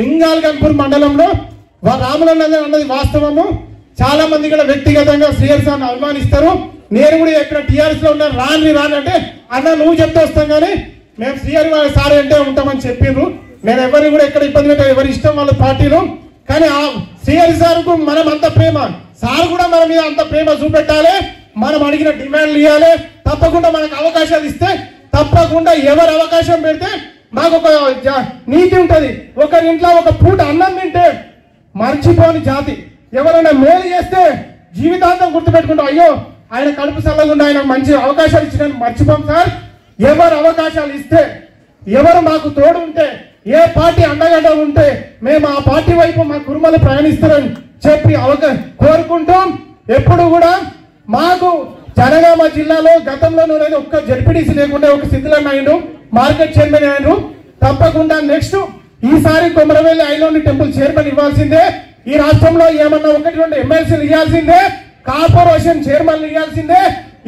లింగాలగన్పూర్ మండలంలో రాములన్న అన్నది వాస్తవము. చాలా మంది కూడా వ్యక్తిగతంగా శ్రీహరి సార్ని అభిమానిస్తారు. నేను కూడా ఎక్కడ టీఆర్ఎస్ లో ఉన్నా రాని అంటే అన్న నువ్వు చెప్తే వస్తాం కానీ మేము శ్రీహరి సార్ అంటే ఉంటామని చెప్పిండ్రు. నేను ఎవరిని కూడా ఎక్కడ ఇబ్బంది పెట్టా, ఎవరి ఇష్టం వాళ్ళ పార్టీలు. కానీ ఆ శ్రీహరి సార్కు మనం అంత ప్రేమ, సార్ కూడా మన మీద అంత ప్రేమ చూపెట్టాలి, మనం అడిగిన డిమాండ్లు ఇవ్వాలి. తప్పకుండా మనకు అవకాశాలు ఇస్తే తప్పకుండా ఎవరు అవకాశం పెడితే మాకు ఒక నీతి ఉంటుంది. ఒకరి ఇంట్లో ఒక పూట అన్నం తింటే మర్చిపోని జాతి, ఎవరైనా మేలు చేస్తే జీవితాంతం గుర్తుపెట్టుకుంటాం, అయ్యో ఆయన కడుపు చల్లకుండా ఆయన మంచి అవకాశాలు ఇచ్చిన మర్చిపోం సార్. ఎవరు అవకాశాలు ఇస్తే ఎవరు మాకు తోడు ఉంటే ఏ పార్టీ అండగడ్డ ఉంటే మేము ఆ పార్టీ వైపు మా కుటుంబాలు ప్రయాణిస్తారని చెప్పి కోరుకుంటాం. ఎప్పుడు కూడా మాకు జనగామ జిల్లాలో గతంలో ఒక్క జడ్పీటీసీ లేకుండా ఒక సిద్ధులన్న అయ్యిండు, మార్కెట్ చైర్మన్ అయ్యారు. తప్పకుండా నెక్స్ట్ ఈసారి కొమరవెల్లి ఐలోని టెంపుల్ చైర్మన్ ఇవ్వాల్సిందే. ఈ రాష్ట్రంలో ఏమన్నా 1-2 ఎమ్మెల్సీలు ఇవ్వాల్సిందే, కార్పొరేషన్ చైర్మన్లు ఇవ్వాల్సిందే.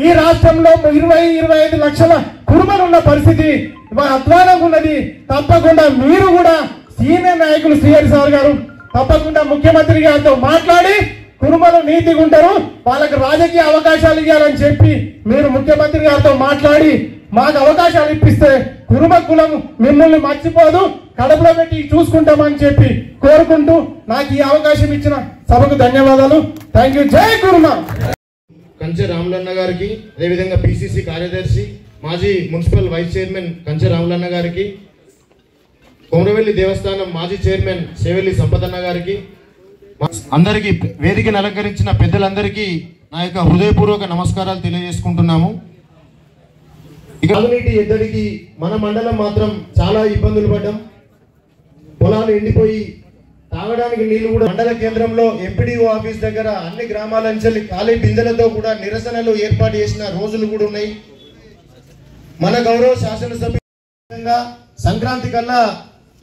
ఈ రాష్ట్రంలో 20-25 లక్షల కుటుంబాలు ఉన్న పరిస్థితి ఇవాళ అధ్వానంగా ఉన్నది. తప్పకుండా మీరు కూడా సీనియర్ నాయకులు శ్రీహరి సార్ గారు తప్పకుండా ముఖ్యమంత్రి గారితో మాట్లాడి కుటుంబాలు నీతిగా ఉంటారు, వాళ్ళకి రాజకీయ అవకాశాలు ఇవ్వాలని చెప్పి మీరు ముఖ్యమంత్రి గారితో మాట్లాడి మాకు అవకాశాలు ఇప్పిస్తే కురుమ కులం మిమ్మల్ని మర్చిపోదు, కడుపులో పెట్టి చూసుకుంటామని చెప్పి కోరుకుంటూ నాకు ఈ అవకాశం ఇచ్చిన సభకు ధన్యవాదాలు. Thank you. జై కురుమ. కంచె రాములన్న గారికి, అదేవిధంగా పిసిసి కార్యదర్శి మాజీ మున్సిపల్ వైస్ చైర్మన్ కంచె రాములన్న గారికి, కొమరవెల్లి దేవస్థానం మాజీ చైర్మన్ సేవెల్లి సంపదన్న గారికి, అందరికీ వేదికను అలంకరించిన పెద్దలందరికీ నా యొక్క హృదయపూర్వక నమస్కారాలు తెలియజేసుకుంటున్నాము. తాగునీటి ఎద్దడికి మన మండలం మాత్రం చాలా ఇబ్బందులు పడ్డాం. పొలాలు ఎండిపోయి తాగడానికి నీళ్లు కూడా మండల కేంద్రంలో ఎంపీడీఓ ఆఫీస్ దగ్గర అన్ని గ్రామాల నుంచి ఖాళీ బిందెలతో కూడా నిరసనలు ఏర్పాటు చేసిన రోజులు కూడా ఉన్నాయి. మన గౌరవ శాసనసభ్యులుగా సంక్రాంతి కల్లా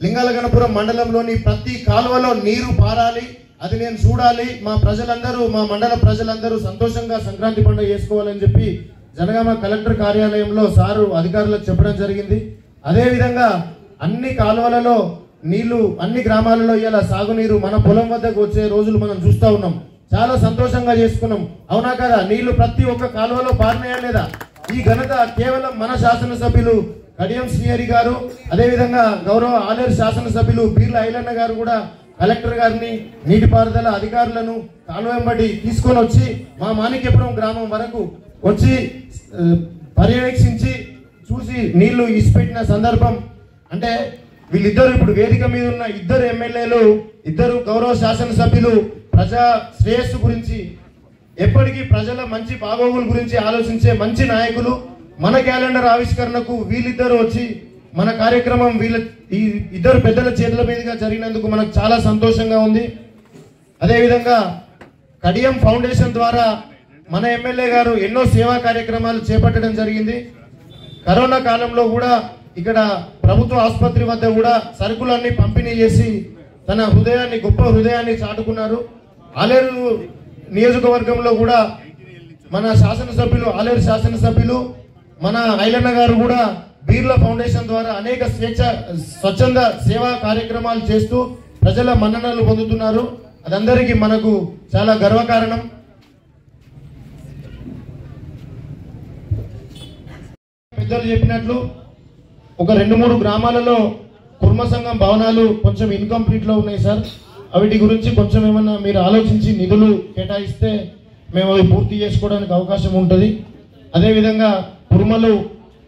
లింగాలగనపురం మండలంలోని ప్రతి కాలువలో నీరు పారాలి, అది నేను చూడాలి, మా ప్రజలందరూ మా మండల ప్రజలందరూ సంతోషంగా సంక్రాంతి పండుగ చేసుకోవాలని చెప్పి జనగామ కలెక్టర్ కార్యాలయంలో సారు అధికారులకు చెప్పడం జరిగింది. అదేవిధంగా అన్ని కాలువలలో నీళ్లు అన్ని గ్రామాలలో ఇలా సాగునీరు మన పొలం వద్దకు వచ్చే రోజులు మనం చూస్తూ ఉన్నాం. చాలా సంతోషంగా చేసుకున్నాం, అవునా కదా? నీళ్లు ప్రతి ఒక్క కాలువలో పారినాయా లేదా? ఈ ఘనత కేవలం మన శాసనసభ్యులు కడియం శ్రీహరి గారు, అదేవిధంగా గౌరవ ఆలేరు శాసనసభ్యులు బీర్ల ఐలన్న గారు కూడా కలెక్టర్ గారిని నీటిపారుదల అధికారులను కాలువెంబడి తీసుకొని వచ్చి మా మాణిక్యపురం గ్రామం వరకు వచ్చి పర్యవేక్షించి చూసి నీళ్లు ఇసిపెట్టిన సందర్భం. అంటే వీళ్ళిద్దరు ఇప్పుడు వేదిక మీద ఉన్న ఇద్దరు ఎమ్మెల్యేలు, ఇద్దరు గౌరవ శాసనసభ్యులు ప్రజా శ్రేయస్సు గురించి, ఎప్పటికీ ప్రజల మంచి బాగోగుల గురించి ఆలోచించే మంచి నాయకులు. మన క్యాలెండర్ ఆవిష్కరణకు వీళ్ళిద్దరు వచ్చి మన కార్యక్రమం ఈ ఇద్దరు పెద్దల చేతుల మీదుగా జరిగినందుకు మనకు చాలా సంతోషంగా ఉంది. అదేవిధంగా కడియం ఫౌండేషన్ ద్వారా మన ఎమ్మెల్యే గారు ఎన్నో సేవా కార్యక్రమాలు చేపట్టడం జరిగింది. కరోనా కాలంలో కూడా ఇక్కడ ప్రభుత్వ ఆసుపత్రి వద్ద కూడా సరుకులన్నీ పంపిణీ చేసి తన గొప్ప హృదయాన్ని చాటుకున్నారు. ఆలేరు నియోజకవర్గంలో కూడా మన శాసనసభ్యులు, ఆలేరు శాసనసభ్యులు మన ఐలన్న గారు కూడా బీర్ల ఫౌండేషన్ ద్వారా అనేక స్వచ్ఛంద సేవా కార్యక్రమాలు చేస్తూ ప్రజల మన్ననలు పొందుతున్నారు. అదందరికీ మనకు చాలా గర్వకారణం. పెద్దలు చెప్పినట్లు ఒక 2-3 గ్రామాలలో కుర్మ సంఘం భవనాలు కొంచెం ఇన్కంప్లీట్ లో ఉన్నాయి సార్. వీటి గురించి కొంచెం ఏమన్నా మీరు ఆలోచించి నిధులు కేటాయిస్తే మేము అవి పూర్తి చేసుకోవడానికి అవకాశం ఉంటుంది. అదేవిధంగా కుర్మలు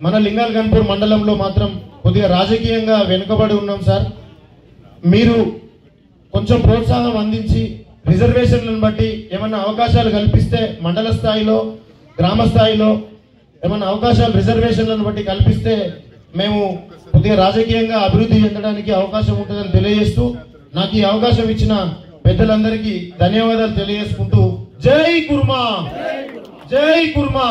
మన లింగాల్ గన్పూర్ మండలంలో మాత్రం కొద్దిగా రాజకీయంగా వెనుకబడి ఉన్నాం సార్. మీరు కొంచెం ప్రోత్సాహం అందించి రిజర్వేషన్లను బట్టి ఏమన్నా అవకాశాలు కల్పిస్తే, మండల స్థాయిలో గ్రామ స్థాయిలో ఏమన్నా అవకాశాలు రిజర్వేషన్లను బట్టి కల్పిస్తే మేము కొద్దిగా రాజకీయంగా అభివృద్ధి చెందడానికి అవకాశం ఉంటుందని తెలియజేస్తూ నాకు ఈ అవకాశం ఇచ్చిన పెద్దలందరికీ ధన్యవాదాలు తెలియజేసుకుంటూ జై కుర్మా, జై కుర్మా.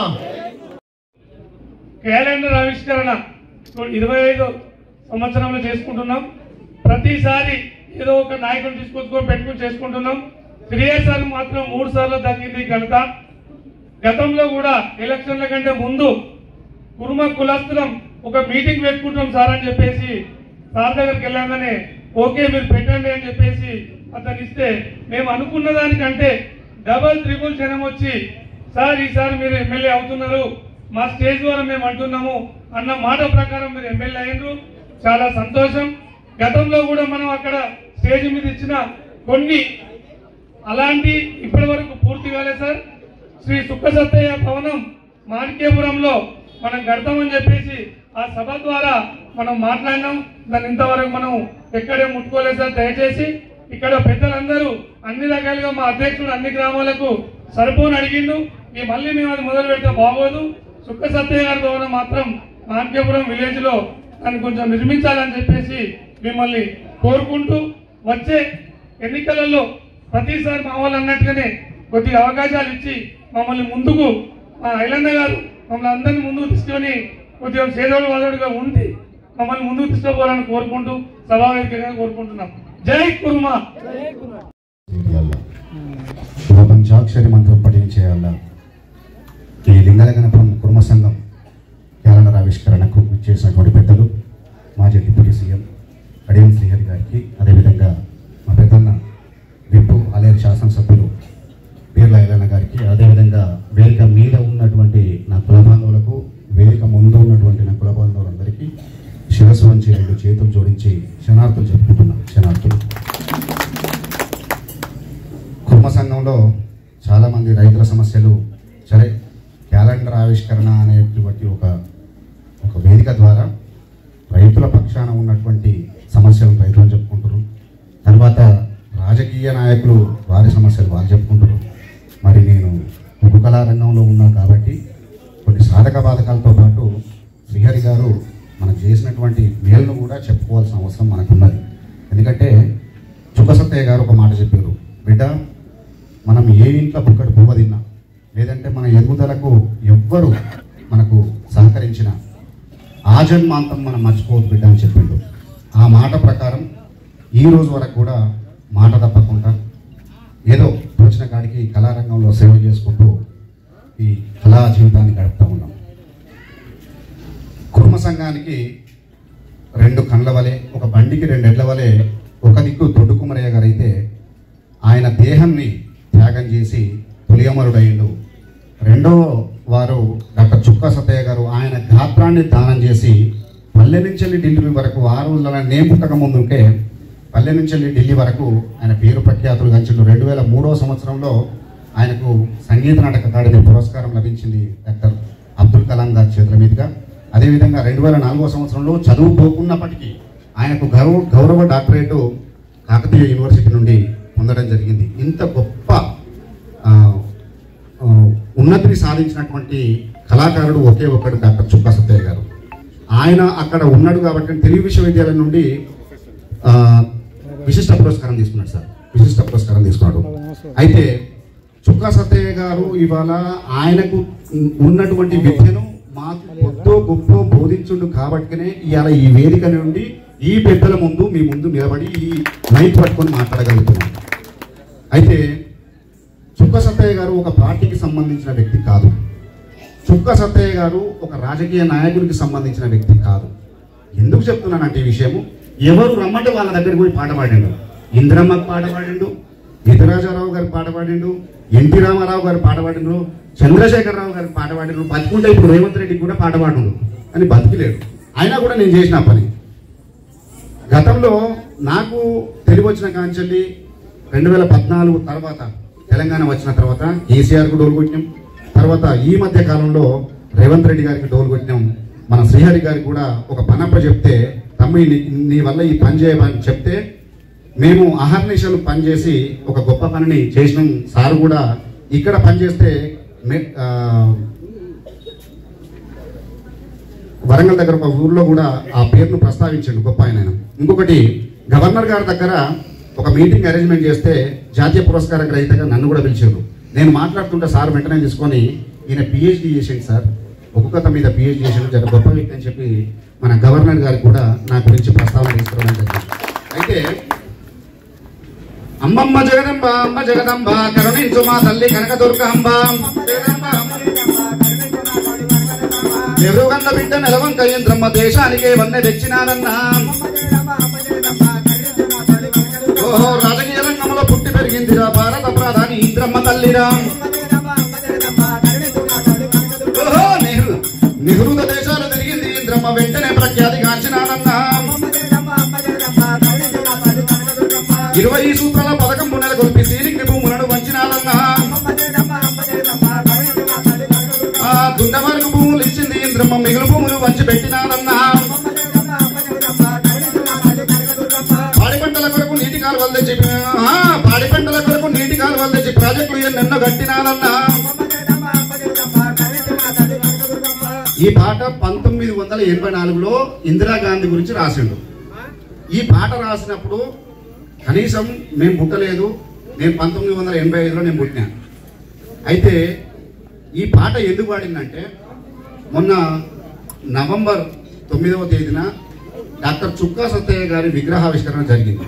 క్యాలెండర్ ఆవిష్కరణ 25 సంవత్సరంలో చేసుకుంటున్నాం. ప్రతిసారి ఏదో ఒక నాయకుడు తీసుకొచ్చుకొని పెట్టుకుని చేసుకుంటున్నాం. శ్రీయసారి మాత్రం 3 సార్లు తగ్గింది ఘనత. గతంలో కూడా ఎలక్షన్ల కంటే ముందు కుర్మ కులస్తులం ఒక మీటింగ్ పెట్టుకుంటాం సార్ అని చెప్పేసి సార్ దగ్గరికి వెళ్ళాగానే ఓకే మీరు పెట్టండి అని చెప్పేసి అతను ఇస్తే మేము అనుకున్న దానికంటే డబల్ ట్రిపుల్ జనం వచ్చి సార్ ఈసారి మీరు ఎమ్మెల్యే అవుతున్నారు, మా స్టేజ్ ద్వారా మేము అంటున్నాము అన్న మాట ప్రకారం మీరు ఎమ్మెల్యే అయ్యారు. చాలా సంతోషం. గతంలో కూడా మనం అక్కడ స్టేజ్ మీద ఇచ్చిన కొన్ని అలాంటి ఇప్పటి వరకు పూర్తి కాలేదు సార్. శ్రీ సుక్కసత్తయ్య భవనం మాణిక్యపురంలో మనం కడతామని చెప్పేసి ఆ సభ ద్వారా మనం మాట్లాడినాం. దాన్ని ఇంతవరకు మనం ఎక్కడే ముట్టుకోలేదు సార్. దయచేసి ఇక్కడ పెద్దలందరూ అన్ని రకాలుగా మా అధ్యక్షుడు అన్ని గ్రామాలకు సరిపోని అడిగిండు. మళ్ళీ మేము అది మొదలు పెడితే బాగోదు. సుక్కసత్తయ్య గారి భవనం మాత్రం మాణిక్యపురం విలేజ్ లో దాన్ని కొంచెం నిర్మించాలని చెప్పేసి మిమ్మల్ని కోరుకుంటూ వచ్చే ఎన్నికలలో ప్రతిసారి మా వాళ్ళు అన్నట్టుగానే కొద్దిగా అవకాశాలు ఇచ్చి మమ్మల్ని ముందుకు మా ఐలన్న గారు మమ్మల్ని అందరినీ ముందుకు తీసుకొని కొద్దిగా సేదోడు వాదోడుగా ఉండి మమ్మల్ని ముందుకు తీసుకోవాలని కోరుకుంటూ సభావేదికగా కోరుకుంటున్నాం. జై కుర్మా. పంచాక్షరి మంత్రం పఠించేయాల. ఈ లింగాల గణపురం కుర్మ సంఘం క్యాలెండర్ ఆవిష్కరణకు చేసినటువంటి పెద్దలు మాజీ డిప్యూటీ సీఎం కడియం శ్రీహరి గారికి, అదేవిధంగా మా పెద్దన్న విప్పు ఆలేరు శాసనసభ్యులు బీర్ల ఐలన్న గారికి, అదేవిధంగా వేదిక మీద ఉన్నటువంటి నా కుల బాంధవులకు, వేదిక ముందు ఉన్నటువంటి నా కుల బాంధవులందరికీ శిరస్సు వంచి 2 చేతులు జోడించి శనార్థులు చెప్పుకుంటున్నాం. శనార్థులు. కుర్మ సంఘంలో చాలామంది రైతుల సమస్యలు సరే క్యాలెండర్ ఆవిష్కరణ అనేటువంటి ఒక వేదిక ద్వారా రైతుల పక్షాన ఉన్నటువంటి సమస్యలు రైతులు చెప్పుకుంటారు. తర్వాత రాజకీయ నాయకులు వారి సమస్యలు వాళ్ళు చెప్పుకుంటారు. మరి నేను ఉక్కు కళా రంగంలో ఉన్నా కాబట్టి కొన్ని సాధక బాధకాలతో పాటు శ్రీహరి గారు మనకు చేసినటువంటి మేలును కూడా చెప్పుకోవాల్సిన అవసరం మనకున్నది. ఎందుకంటే చుక్కసత్తయ్య గారు ఒక మాట చెప్పారు, బిడ్డ మనం ఏ ఇంట్లో బుక్కడి పువ్వ తిన్నా లేదంటే మన ఎదుగుదలకు ఎవ్వరు మనకు సహకరించిన ఆ జన్మాంతం మనం మర్చిపోవద్దు బిడ్డ అని చెప్పిండు. ఆ మాట ప్రకారం ఈ రోజు వరకు కూడా మాట తప్పకుండా ఏదో వచ్చిన కాడికి కళారంగంలో సేవ చేసుకుంటూ ఈ కళా జీవితాన్ని గడుపుతూ ఉన్నాం. కుర్మ సంఘానికి 2 కండ్ల వలె, ఒక బండికి 2 ఎడ్ల వలె ఒక దిక్కు దొడ్డు కుమరయ్య గారు అయితే ఆయన దేహాన్ని త్యాగం చేసి తొలియమరుడయ్యిండు. రెండో వారు డాక్టర్ చుక్కా సత్తయ్య గారు ఆయన గాత్రాన్ని దానం చేసి పల్లె నుంచి ఢిల్లీ వరకు 6 రోజుల నే పుట్టక ముందుకే పల్లె నుంచి ఢిల్లీ వరకు ఆయన పేరు ప్రఖ్యాతులు గంచిండు. 2003వ సంవత్సరంలో ఆయనకు సంగీత నాటక అకాడమీ పురస్కారం లభించింది డాక్టర్ అబ్దుల్ కలాం గారి చేతుల మీదుగా. అదేవిధంగా 2004 సంవత్సరంలో చదువుకోకున్నప్పటికీ ఆయనకు గౌరవ డాక్టరేటు కాకతీయ యూనివర్సిటీ నుండి పొందడం జరిగింది. ఇంత గొప్ప ఉన్నతిని సాధించినటువంటి కళాకారుడు ఒకే ఒక్కడు డాక్టర్ చుక్కా సత్తయ్య గారు. ఆయన అక్కడ ఉన్నాడు కాబట్టి తెలుగు విశ్వవిద్యాలయం నుండి విశిష్ట పురస్కారం తీసుకున్నాడు సార్. విశిష్ట పురస్కారం తీసుకున్నాడు. అయితే చుక్కా సత్తయ్య గారు ఇవాళ ఆయనకు ఉన్నటువంటి విద్యను మాకు కొద్దో గొప్ప బోధించుండు కాబట్టినే ఇవాళ ఈ వేదిక నుండి ఈ పెద్దల ముందు మీ ముందు నిలబడి ఈ మైక్ పట్టుకొని మాట్లాడగలుగుతున్నాం. అయితే చుక్కా సత్తయ్య గారు ఒక పార్టీకి సంబంధించిన వ్యక్తి కాదు. చుక్కా సత్తయ్య గారు ఒక రాజకీయ నాయకుడికి సంబంధించిన వ్యక్తి కాదు. ఎందుకు చెప్తున్నానంటే ఈ విషయము, ఎవరు రమ్మంటే వాళ్ళ దగ్గరికి పోయి పాట పాడిండు. ఇందిరమ్మకు పాట పాడిండు, విధరాజారావు గారికి పాట పాడిండు, ఎన్టీ రామారావు గారు పాట పాడిండు, చంద్రశేఖరరావు గారికి పాట పాడిండు. బతుకుంటే ఇప్పుడు రేవంత్ రెడ్డికి కూడా పాట పాడిండు అని బతికిలేడు. అయినా కూడా నేను చేసిన పని. గతంలో నాకు తెలివి వచ్చిన కాంచెల్లి 2014 తర్వాత తెలంగాణ వచ్చిన తర్వాత కేసీఆర్కు డోలు కొట్టినాం. తర్వాత ఈ మధ్య కాలంలో రేవంత్ రెడ్డి గారికి డోలు కొట్టినాం. మన శ్రీహరి గారికి కూడా ఒక పనప్ప చెప్తే, తమ్ముడి నీ వల్ల ఈ పని చేయమని చెప్తే మేము అహర్నిశలు పనిచేసి ఒక గొప్ప పనిని చేసినాం. సార్ కూడా ఇక్కడ పనిచేస్తే వరంగల్ దగ్గర ఒక ఊర్లో కూడా ఆ పేరును ప్రస్తావించండి, గొప్ప ఆయన. ఇంకొకటి, గవర్నర్ గారి దగ్గర ఒక మీటింగ్ అరేంజ్మెంట్ చేస్తే జాతీయ పురస్కార గ్రహీతగా నన్ను కూడా పిలిచారు. నేను మాట్లాడుతుంటే సార్ వెంటనే తీసుకొని ఈయన పిహెచ్డి చేసింది సార్, ఒక్కొక్క మీద పిహెచ్డి చేసింది, చాలా గొప్ప వ్యక్తి అని చెప్పి మన గవర్నర్ గారికి కూడా నా గురించి ప్రస్తావన తీసుకోవడం జరిగింది. అయితే అమ్మమ్మ జగదంబ అమ్మ జగదంబ కరుణించు మా తల్లి కనకదుర్గంబ, ఎరుగన్న బిడ్డ నెలవంక యంత్రమ్మ దేశానికే వన్నె తెచ్చినానన్నా. ఓహో, రాజకీయ రంగంలో పుట్టి పెరిగిందిరా భారత ప్రధాని ఇంద్రమ్మ తల్లిరా. ఓహో, నెహ్రూ దేశాలు తిరిగింది ఇంద్రమ్మ వెంటనే ప్రఖ్యాతి కాంచినానన్నా. 20 సూత్రాల పథకం నెలకొల్పి సీలింగ్ భూములను వంచినానన్నా. దుండవరకు భూములు ఇచ్చింది ఇంద్రమ్మ మిగులు భూములు వంచి పెట్టినానన్నా. పాడి పంటల కొరకు నీటి కాలువలు తెచ్చి ప్రాజెక్టులు ఎన్నెన్నో కట్టినానన్నా. ఈ పాట 1984లో ఇందిరాగాంధీ గురించి రాసిండు. ఈ పాట రాసినప్పుడు కనీసం మేము పుట్టలేదు. నేను 1985లో నేను పుట్టినా. అయితే ఈ పాట ఎందుకు పాడిందంటే, మొన్న నవంబర్ 9వ తేదీన డాక్టర్ చుక్కా సత్తయ్య గారి విగ్రహావిష్కరణ జరిగింది.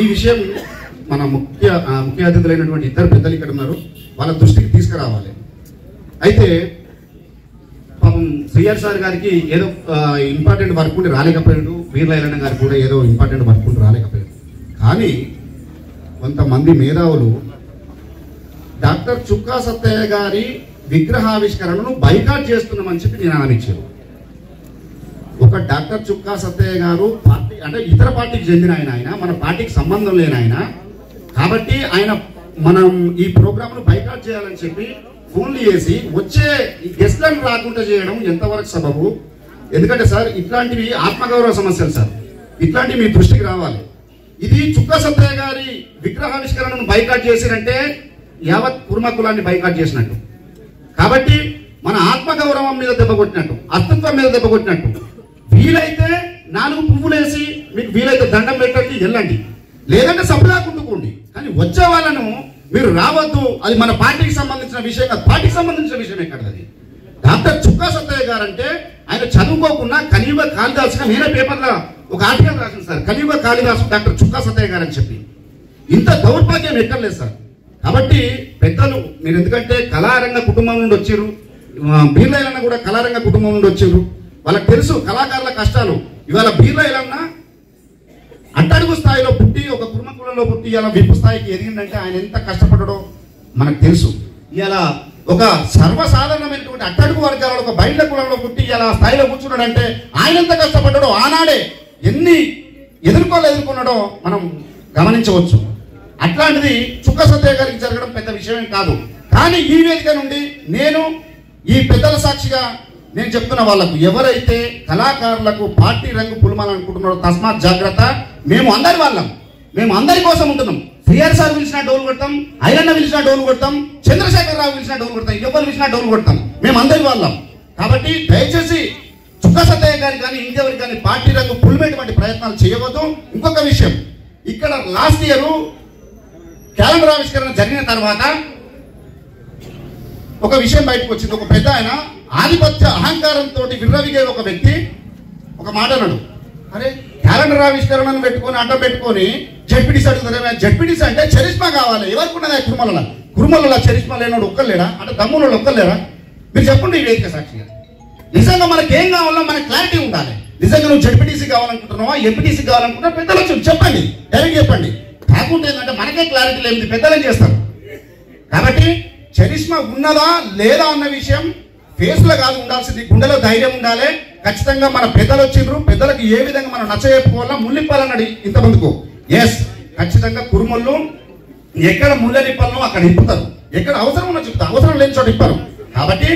ఈ విషయం మన ముఖ్య అతిథులైనటువంటి ఇద్దరు పెద్దలు ఇక్కడ ఉన్నారు, వాళ్ళ దృష్టికి తీసుకురావాలి. అయితే పాపం శ్రీహరి సార్ గారికి ఏదో ఇంపార్టెంట్ వర్క్ ఉండి రాలేకపోయాడు, వీర్లైలన్న గారికి కూడా ఏదో ఇంపార్టెంట్ వర్క్ ఉండి రాలేకపోయాడు. కానీ కొంతమంది మేధావులు డాక్టర్ చుక్కా సత్తయ్య గారి విగ్రహావిష్కరణను బైకాట్ చేస్తున్నామని చెప్పి నినాదం ఇచ్చారు. ఒక డాక్టర్ చుక్కా సత్తయ్య గారు పార్టీ అంటే ఇతర పార్టీకి చెందిన ఆయన, మన పార్టీకి సంబంధం లేని ఆయన కాబట్టి మనం ఈ ప్రోగ్రామ్ ను బైకాట్ చేయాలని చెప్పి ఫోన్లు చేసి వచ్చే గెస్ట్లను రాకుండా చేయడం ఎంతవరకు సబబు? ఎందుకంటే సార్, ఇట్లాంటివి ఆత్మగౌరవ సమస్యలు సార్, ఇట్లాంటివి మీ దృష్టికి రావాలి. ఇది చుక్కా సత్తయ్య గారి విగ్రహావిష్కరణను బైకాట్ చేసినంటే యావత్ కుర్మ కులాన్ని బైకాట్ చేసినట్టు. కాబట్టి మన ఆత్మగౌరవం మీద దెబ్బ కొట్టినట్టు, అస్తిత్వం మీద దెబ్బ కొట్టినట్టు. వీలైతే 4 పువ్వులేసి మీకు వీలైతే దండం పెట్టండి, వెళ్ళండి, లేదంటే సభలా కుంటుకోండి. కానీ వచ్చే వాళ్ళను మీరు రావద్దు. అది మన పార్టీకి సంబంధించిన విషయం కాదు, పార్టీకి సంబంధించిన విషయం ఎక్కడది. డాక్టర్ చుక్కా సత్తయ్య గారు అంటే ఆయన చదువుకోకుండా కలియుగ కాళిదాసుగా నేనే పేపర్లో ఒక ఆర్టికల్ రాసింది సార్, కలియుగ కాళిదాసు డాక్టర్ చుక్కా సత్తయ్య గారు అని చెప్పి. ఇంత దౌర్భాగ్యం ఎక్కర్లేదు సార్. కాబట్టి పెద్దలు మీరు, ఎందుకంటే కళారంగ కుటుంబం నుండి వచ్చారు, బీర్లైలన్న కూడా కళారంగ కుటుంబం నుండి వచ్చారు, వాళ్ళకి తెలుసు కళాకారుల కష్టాలు. ఇవాళ బీర్లైలన్న అట్టడుగు స్థాయిలో పుట్టి ఒక కుర్మ కులంలో పుట్టి ఇలా విప్పు స్థాయికి ఎదిగిందంటే ఆయన ఎంత కష్టపడ్డాడో మనకు తెలుసు. ఇలా ఒక సర్వసాధారణమైనటువంటి అట్టడుగు వర్గాలలో ఒక బయట కులంలో పుట్టి ఇలా స్థాయిలో కూర్చున్నాడంటే ఆయన ఎంత కష్టపడ్డాడో, ఆనాడే ఎన్ని ఎదుర్కొన్నాడో మనం గమనించవచ్చు. అట్లాంటిది చుక్కా సత్తయ్య గారికి జరగడం పెద్ద విషయం కాదు. కానీ ఈ వేదిక నుండి నేను ఈ పెద్దల సాక్షిగా నేను చెప్తున్న వాళ్ళకు ఎవరైతే కళాకారులకు పార్టీ రంగు పులమాలనుకుంటున్నారో తస్మాత్ జాగ్రత్త. మేము అందరి వాళ్ళం, మేము అందరి కోసం ఉంటున్నాం. శ్రీఆర్ సార్ పిలిచినా డోలు కొడతాం, ఐలన్న పిలిచినా డోలు కొడతాం, చంద్రశేఖర్ రావు పిలిచినా డోలు కొడతాం, ఎవరు పిలిచినా డోలు కొడతాం. మేము అందరి వాళ్ళం. కాబట్టి దయచేసి చుక్క సత్తయ్య గారికి కానీ ఇంకెవరికి కానీ పార్టీ రంగు పులిమేటువంటి ప్రయత్నాలు చేయవద్దు. ఇంకొక విషయం, ఇక్కడ లాస్ట్ ఇయర్ క్యాలెండర్ ఆవిష్కరణ జరిగిన తర్వాత ఒక విషయం బయటకు వచ్చింది. ఒక పెద్ద ఆయన ఆధిపత్య అహంకారంతో విర్రవిగే ఒక వ్యక్తి ఒక మాట అన్నాడు, అరే క్యాలెండర్ ఆవిష్కరణను పెట్టుకొని అడ్డం పెట్టుకొని జడ్పీటీసీ అడుగుతారు. జడ్పీటీసీ అంటే చరిష్మా కావాలి. ఎవరికి ఉన్నదా కురుమలలో చరిష్మా లేనోడు ఒక్కలేడా? అంటే దమ్మునోడు ఒక్కలేరా? మీరు చెప్పండి ఈ వేదిక సాక్షిగా. నిజంగా మనకి ఏం కావాలో మనకి క్లారిటీ ఉండాలి. నిజంగా నువ్వు జడ్పీటీసీ కావాలనుకుంటున్నావా, ఎంపీటీసీ కావాలనుకుంటున్నా పెద్దలు చెప్పండి, డైరెక్ట్ చెప్పండి. కాకుండా ఏంటంటే మనకే క్లారిటీ లేదు, పెద్దలు చేస్తారు. కాబట్టి చరిష్మా ఉన్నదా లేదా అన్న విషయం ఫేస్లో కాదు ఉండాల్సింది, గుండెలో ధైర్యం ఉండాలి. ఖచ్చితంగా మన పెద్దలు వచ్చిండ్రు, పెద్దలకు ఏ విధంగా మనం నచ్చజెప్పుకోవాలా, ముళ్ళిప్పాలన్నాడు ఇంతమందుకు. ఎస్, ఖచ్చితంగా కురుమళ్ళు ఎక్కడ ముళ్ళనిప్పాలనో అక్కడ ఇప్పుతారు, ఎక్కడ అవసరం ఉన్నో చెప్తారు, అవసరం లేని చోట ఇప్పారు. కాబట్టి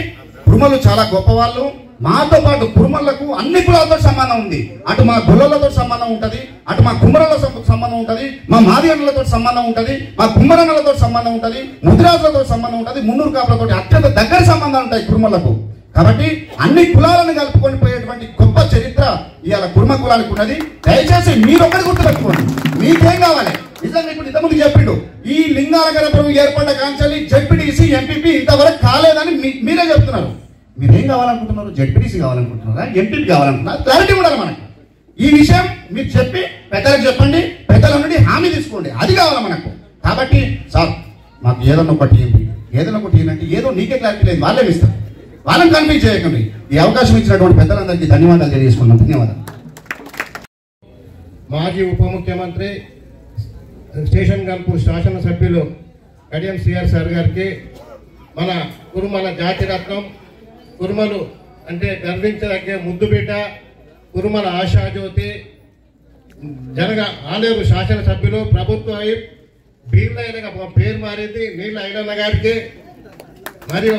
కురుమలు చాలా గొప్పవాళ్ళు. మాతో పాటు కురుమలకు అన్ని కులాలతో సంబంధం ఉంది. అటు మా గొల్లలతో సంబంధం ఉంటుంది, అటు మా కుమ్మరలతో సంబంధం ఉంటుంది, మా మాదిగన్నలతో సంబంధం ఉంటుంది, మా కుమ్మరన్నలతో సంబంధం ఉంటుంది, ముద్రాజులతో సంబంధం ఉంటుంది, మున్నూరు కాపులతో అత్యంత దగ్గర సంబంధాలు ఉంటాయి కురుమలకు. కాబట్టి అన్ని కులాలను కలుపుకొని పోయేటువంటి గొప్ప చరిత్ర ఇవాళ కుర్మ కులానికి ఉన్నది. దయచేసి మీరు ఒకటి గుర్తుపెట్టుకోండి, మీకేం కావాలి. నిజంగా ఇప్పుడు ఇంతకుముందు చెప్పిండు, ఈ లింగాల గణపురం ఏర్పడ్డ కాంచాలి జడ్పీటీసీ ఎంపీపీ ఇంతవరకు కాలేదని మీరే చెప్తున్నారు. మీరేం కావాలనుకుంటున్నారు? జడ్పీటీసీ కావాలనుకుంటున్నారా, ఎంపీపీ కావాలనుకుంటున్నారా? క్లారిటీ ఉండాలి మనకు. ఈ విషయం మీరు చెప్పి పెద్దలకు చెప్పండి, పెద్దల నుండి హామీ తీసుకోండి, అది కావాలి మనకు. కాబట్టి సార్ మాకు ఏదన్నా ఒకటి ఏదైనా ఒకటి ఏంటంటే ఏదో నీకే క్లారిటీ లేదు, వాళ్ళే ఇస్తారు, వాళ్ళని కన్ఫ్యూజ్ చేయకండి. ఈ అవకాశం ఇచ్చినటువంటి పెద్దలందరికీ ధన్యవాదాలు తెలియజేసుకున్నాం. ధన్యవాదాలు. మాజీ ఉప ముఖ్యమంత్రి స్టేషన్ గన్పూర్ శాసనసభ్యులు కడియం సిఆర్ సార్ గారికి, మన కురుమల జాతిరత్నం, కురుమలు అంటే గర్వించదగ్గ ముద్దుబిడ్డ, కురుమల ఆశాజ్యోతి, జనగ ఆలేరు శాసనసభ్యులు, ప్రభుత్వ బీర్లైనగా పేరు మారింది నీళ్ళ ఐలన్న గారికి, మరియు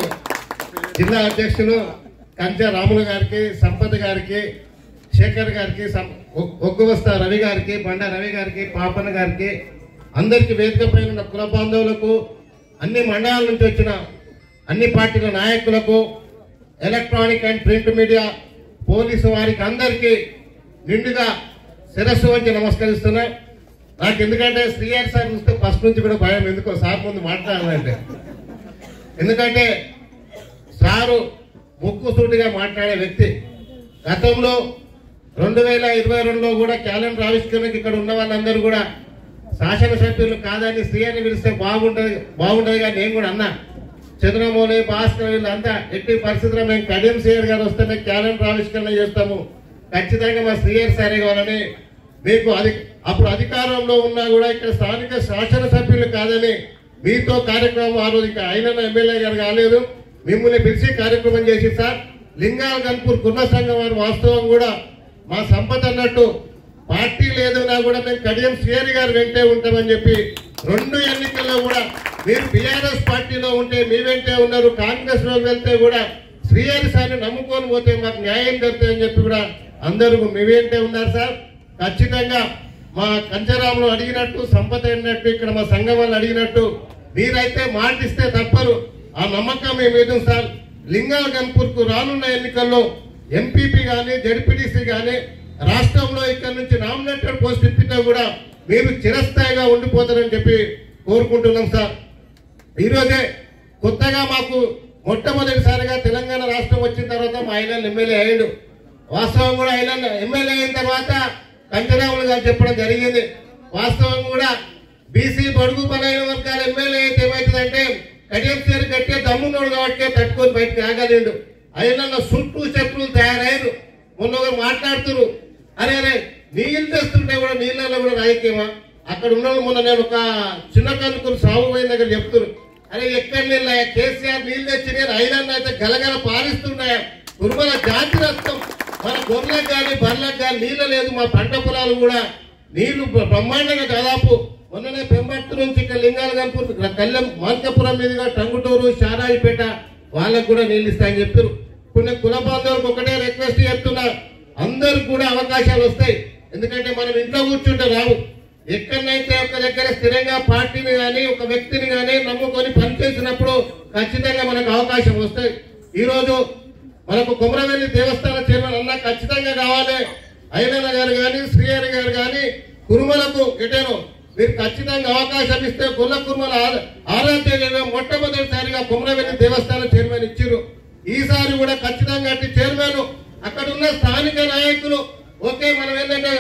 జిల్లా అధ్యక్షులు కంచె రాములు గారికి, సంపత్ గారికి, శేఖర్ గారికి, ఒగ్గువస్త రవి గారికి, బండ రవి గారికి, పాపన్న గారికి, అందరికీ వేదిక పైన ఉన్న కుల బాంధవులకు, అన్ని మండలాల నుంచి వచ్చిన అన్ని పార్టీల నాయకులకు, electronic and print media, police వారికి అందరికీ నిండుగా శిరస్సు వంచి నమస్కరిస్తున్నా. నాకు ఎందుకంటే శ్రీఆర్ సార్ చూస్తే ఫస్ట్ నుంచి కూడా భయం, ఎందుకో సార్ ముందు మాట్లాడాలంటే. ఎందుకంటే సారు ముక్కుసూటిగా మాట్లాడే వ్యక్తి. గతంలో 2022లో కూడా క్యాలెండర్ ఆవిష్కరణకి ఇక్కడ ఉన్న వాళ్ళందరూ కూడా శాసనసభ్యులు కాదని శ్రీఆర్ని పిలిస్తే బాగుంటుంది కానీ నేను కూడా అన్నా, చంద్రమౌళి, భాస్కర్ వీళ్ళంతా ఎట్టి పరిస్థితుల్లో మేము కడియం శ్రీఆర్ గారు వస్తేనే క్యాలెండర్ ఆవిష్కరణ చేస్తాము, ఖచ్చితంగా మా శ్రీఆర్ సారే కావాలని. మీకు అప్పుడు అధికారంలో ఉన్నా కూడా ఇక్కడ స్థానిక శాసనసభ్యులు కాదని మీతో కార్యక్రమం ఆ రోజు ఇంకా అయిన ఎమ్మెల్యే గారు కాలేదు, మిమ్మల్ని పిలిచి కార్యక్రమం చేసి సార్ లింగాల గన్పూర్ కుర్మ సంఘం వారు వాస్తవం కూడా మా సంపద అన్నట్టు పార్టీ లేదన్నా కూడా మేము కడియం శ్రీహరి గారు వెంటే ఉంటామని చెప్పి 2 ఎన్నికల్లో కూడా మీరు బీఆర్ఎస్ పార్టీలో ఉంటే మీ వెంటే ఉన్నారు, కాంగ్రెస్ లో వెళ్తే కూడా శ్రీహరి సార్ని నమ్ముకొని పోతే మాకు న్యాయం జరుగుతాయని చెప్పి కూడా అందరూ మీ వెంటే ఉన్నారు సార్. ఖచ్చితంగా మా కంచరాములు అడిగినట్టు, సంపద అడిగినట్టు, ఇక్కడ మా సంఘం వాళ్ళు అడిగినట్టు మీరైతే మాటిస్తే తప్పరు, ఆ నమ్మకం మేము ఏదో సార్. లింగాల గన్పూర్కు రానున్న ఎన్నికల్లో ఎంపీపీ కానీ జడ్పీటీసీ కానీ రాష్ట్రంలో ఇక్కడ నుంచి నామినేటెడ్ పోస్ట్ ఇప్పినా కూడా మీరు చిరస్థాయిగా ఉండిపోతారని చెప్పి కోరుకుంటున్నాం సార్. ఈరోజే కొత్తగా మాకు మొట్టమొదటిసారిగా తెలంగాణ రాష్ట్రం వచ్చిన తర్వాత మా ఆయన ఎమ్మెల్యే అయ్యాడు. వాస్తవం కూడా ఆయన ఎమ్మెల్యే అయిన తర్వాత కంచరాములు గారు చెప్పడం జరిగింది. వాస్తవం కూడా బీసీ బడుగు బలైన వర్గాల ఎమ్మెల్యే అయితే ఏమవుతుందంటే కడియం శ్రీహరి గట్టిగా దమ్మున్నాడు కాబట్టి తట్టుకొని బయటకు రాగలేడు. ఆయన చుట్టూ చెప్పులు తయారయ్యారు. మొన్న ఒకరు మాట్లాడుతున్నారు, అరే నీళ్ళు తెస్తుంటే కూడా నీళ్ళలో కూడా రాజకీయమా? అక్కడ ఉన్న మొన్న నేను ఒక చిన్న కన్నుకుని సాగు పోయిన దగ్గర చెప్తున్నారు, అరే ఎక్కడ నీళ్ళు కేసీఆర్ నీళ్ళు తెచ్చి నేను ఐదన్న అయితే గలగల పారిస్తున్నాయా? కుర్మల జాతి రక్తం, మన గొర్రెలకు కానీ బర్రెలకు కానీ నీళ్ళు లేదు. మా పంట పొలాలు కూడా నీళ్లు బ్రహ్మాండంగా దాదాపు మొన్ననే పెంబర్తి నుంచి ఇక్కడ లింగాల గన్పూర్ కళ్యాణ్ మార్కపురం మీదుగా టంగుటూరు, షారాయిపేట వాళ్ళకు కూడా నీళ్ళు ఇస్తాయని చెప్పారు. కొన్ని కుల బాంధవులకు ఒకటే రిక్వెస్ట్ చేస్తున్నా, అందరికి కూడా అవకాశాలు వస్తాయి. ఎందుకంటే మనం ఇంట్లో కూర్చుంటే రావు. ఎక్కడైతే ఒక దగ్గర స్థిరంగా పార్టీని కానీ ఒక వ్యక్తిని కానీ నమ్ముకొని పనిచేసినప్పుడు ఖచ్చితంగా మనకు అవకాశం వస్తాయి. ఈరోజు మనకు కొమరవెల్లి దేవస్థాన చైర్మన్ అన్న ఖచ్చితంగా కావాలి. ఐలన్న గారు కానీ శ్రీహరి గారు కానీ కురుమలకు ఎటేనో మీరు ఖచ్చితంగా అవకాశం ఇస్తే గొల్ల కురుమల ఆరాధ్య దైవం మొట్టమొదటిసారిగా కొమరవెల్లి దేవస్థాన చైర్మన్ ఇచ్చారు. ఈసారి కూడా ఖచ్చితంగా చైర్మన్ అక్కడ ఉన్న స్థానిక నాయకులు ఓకే, మనం ఏంటంటే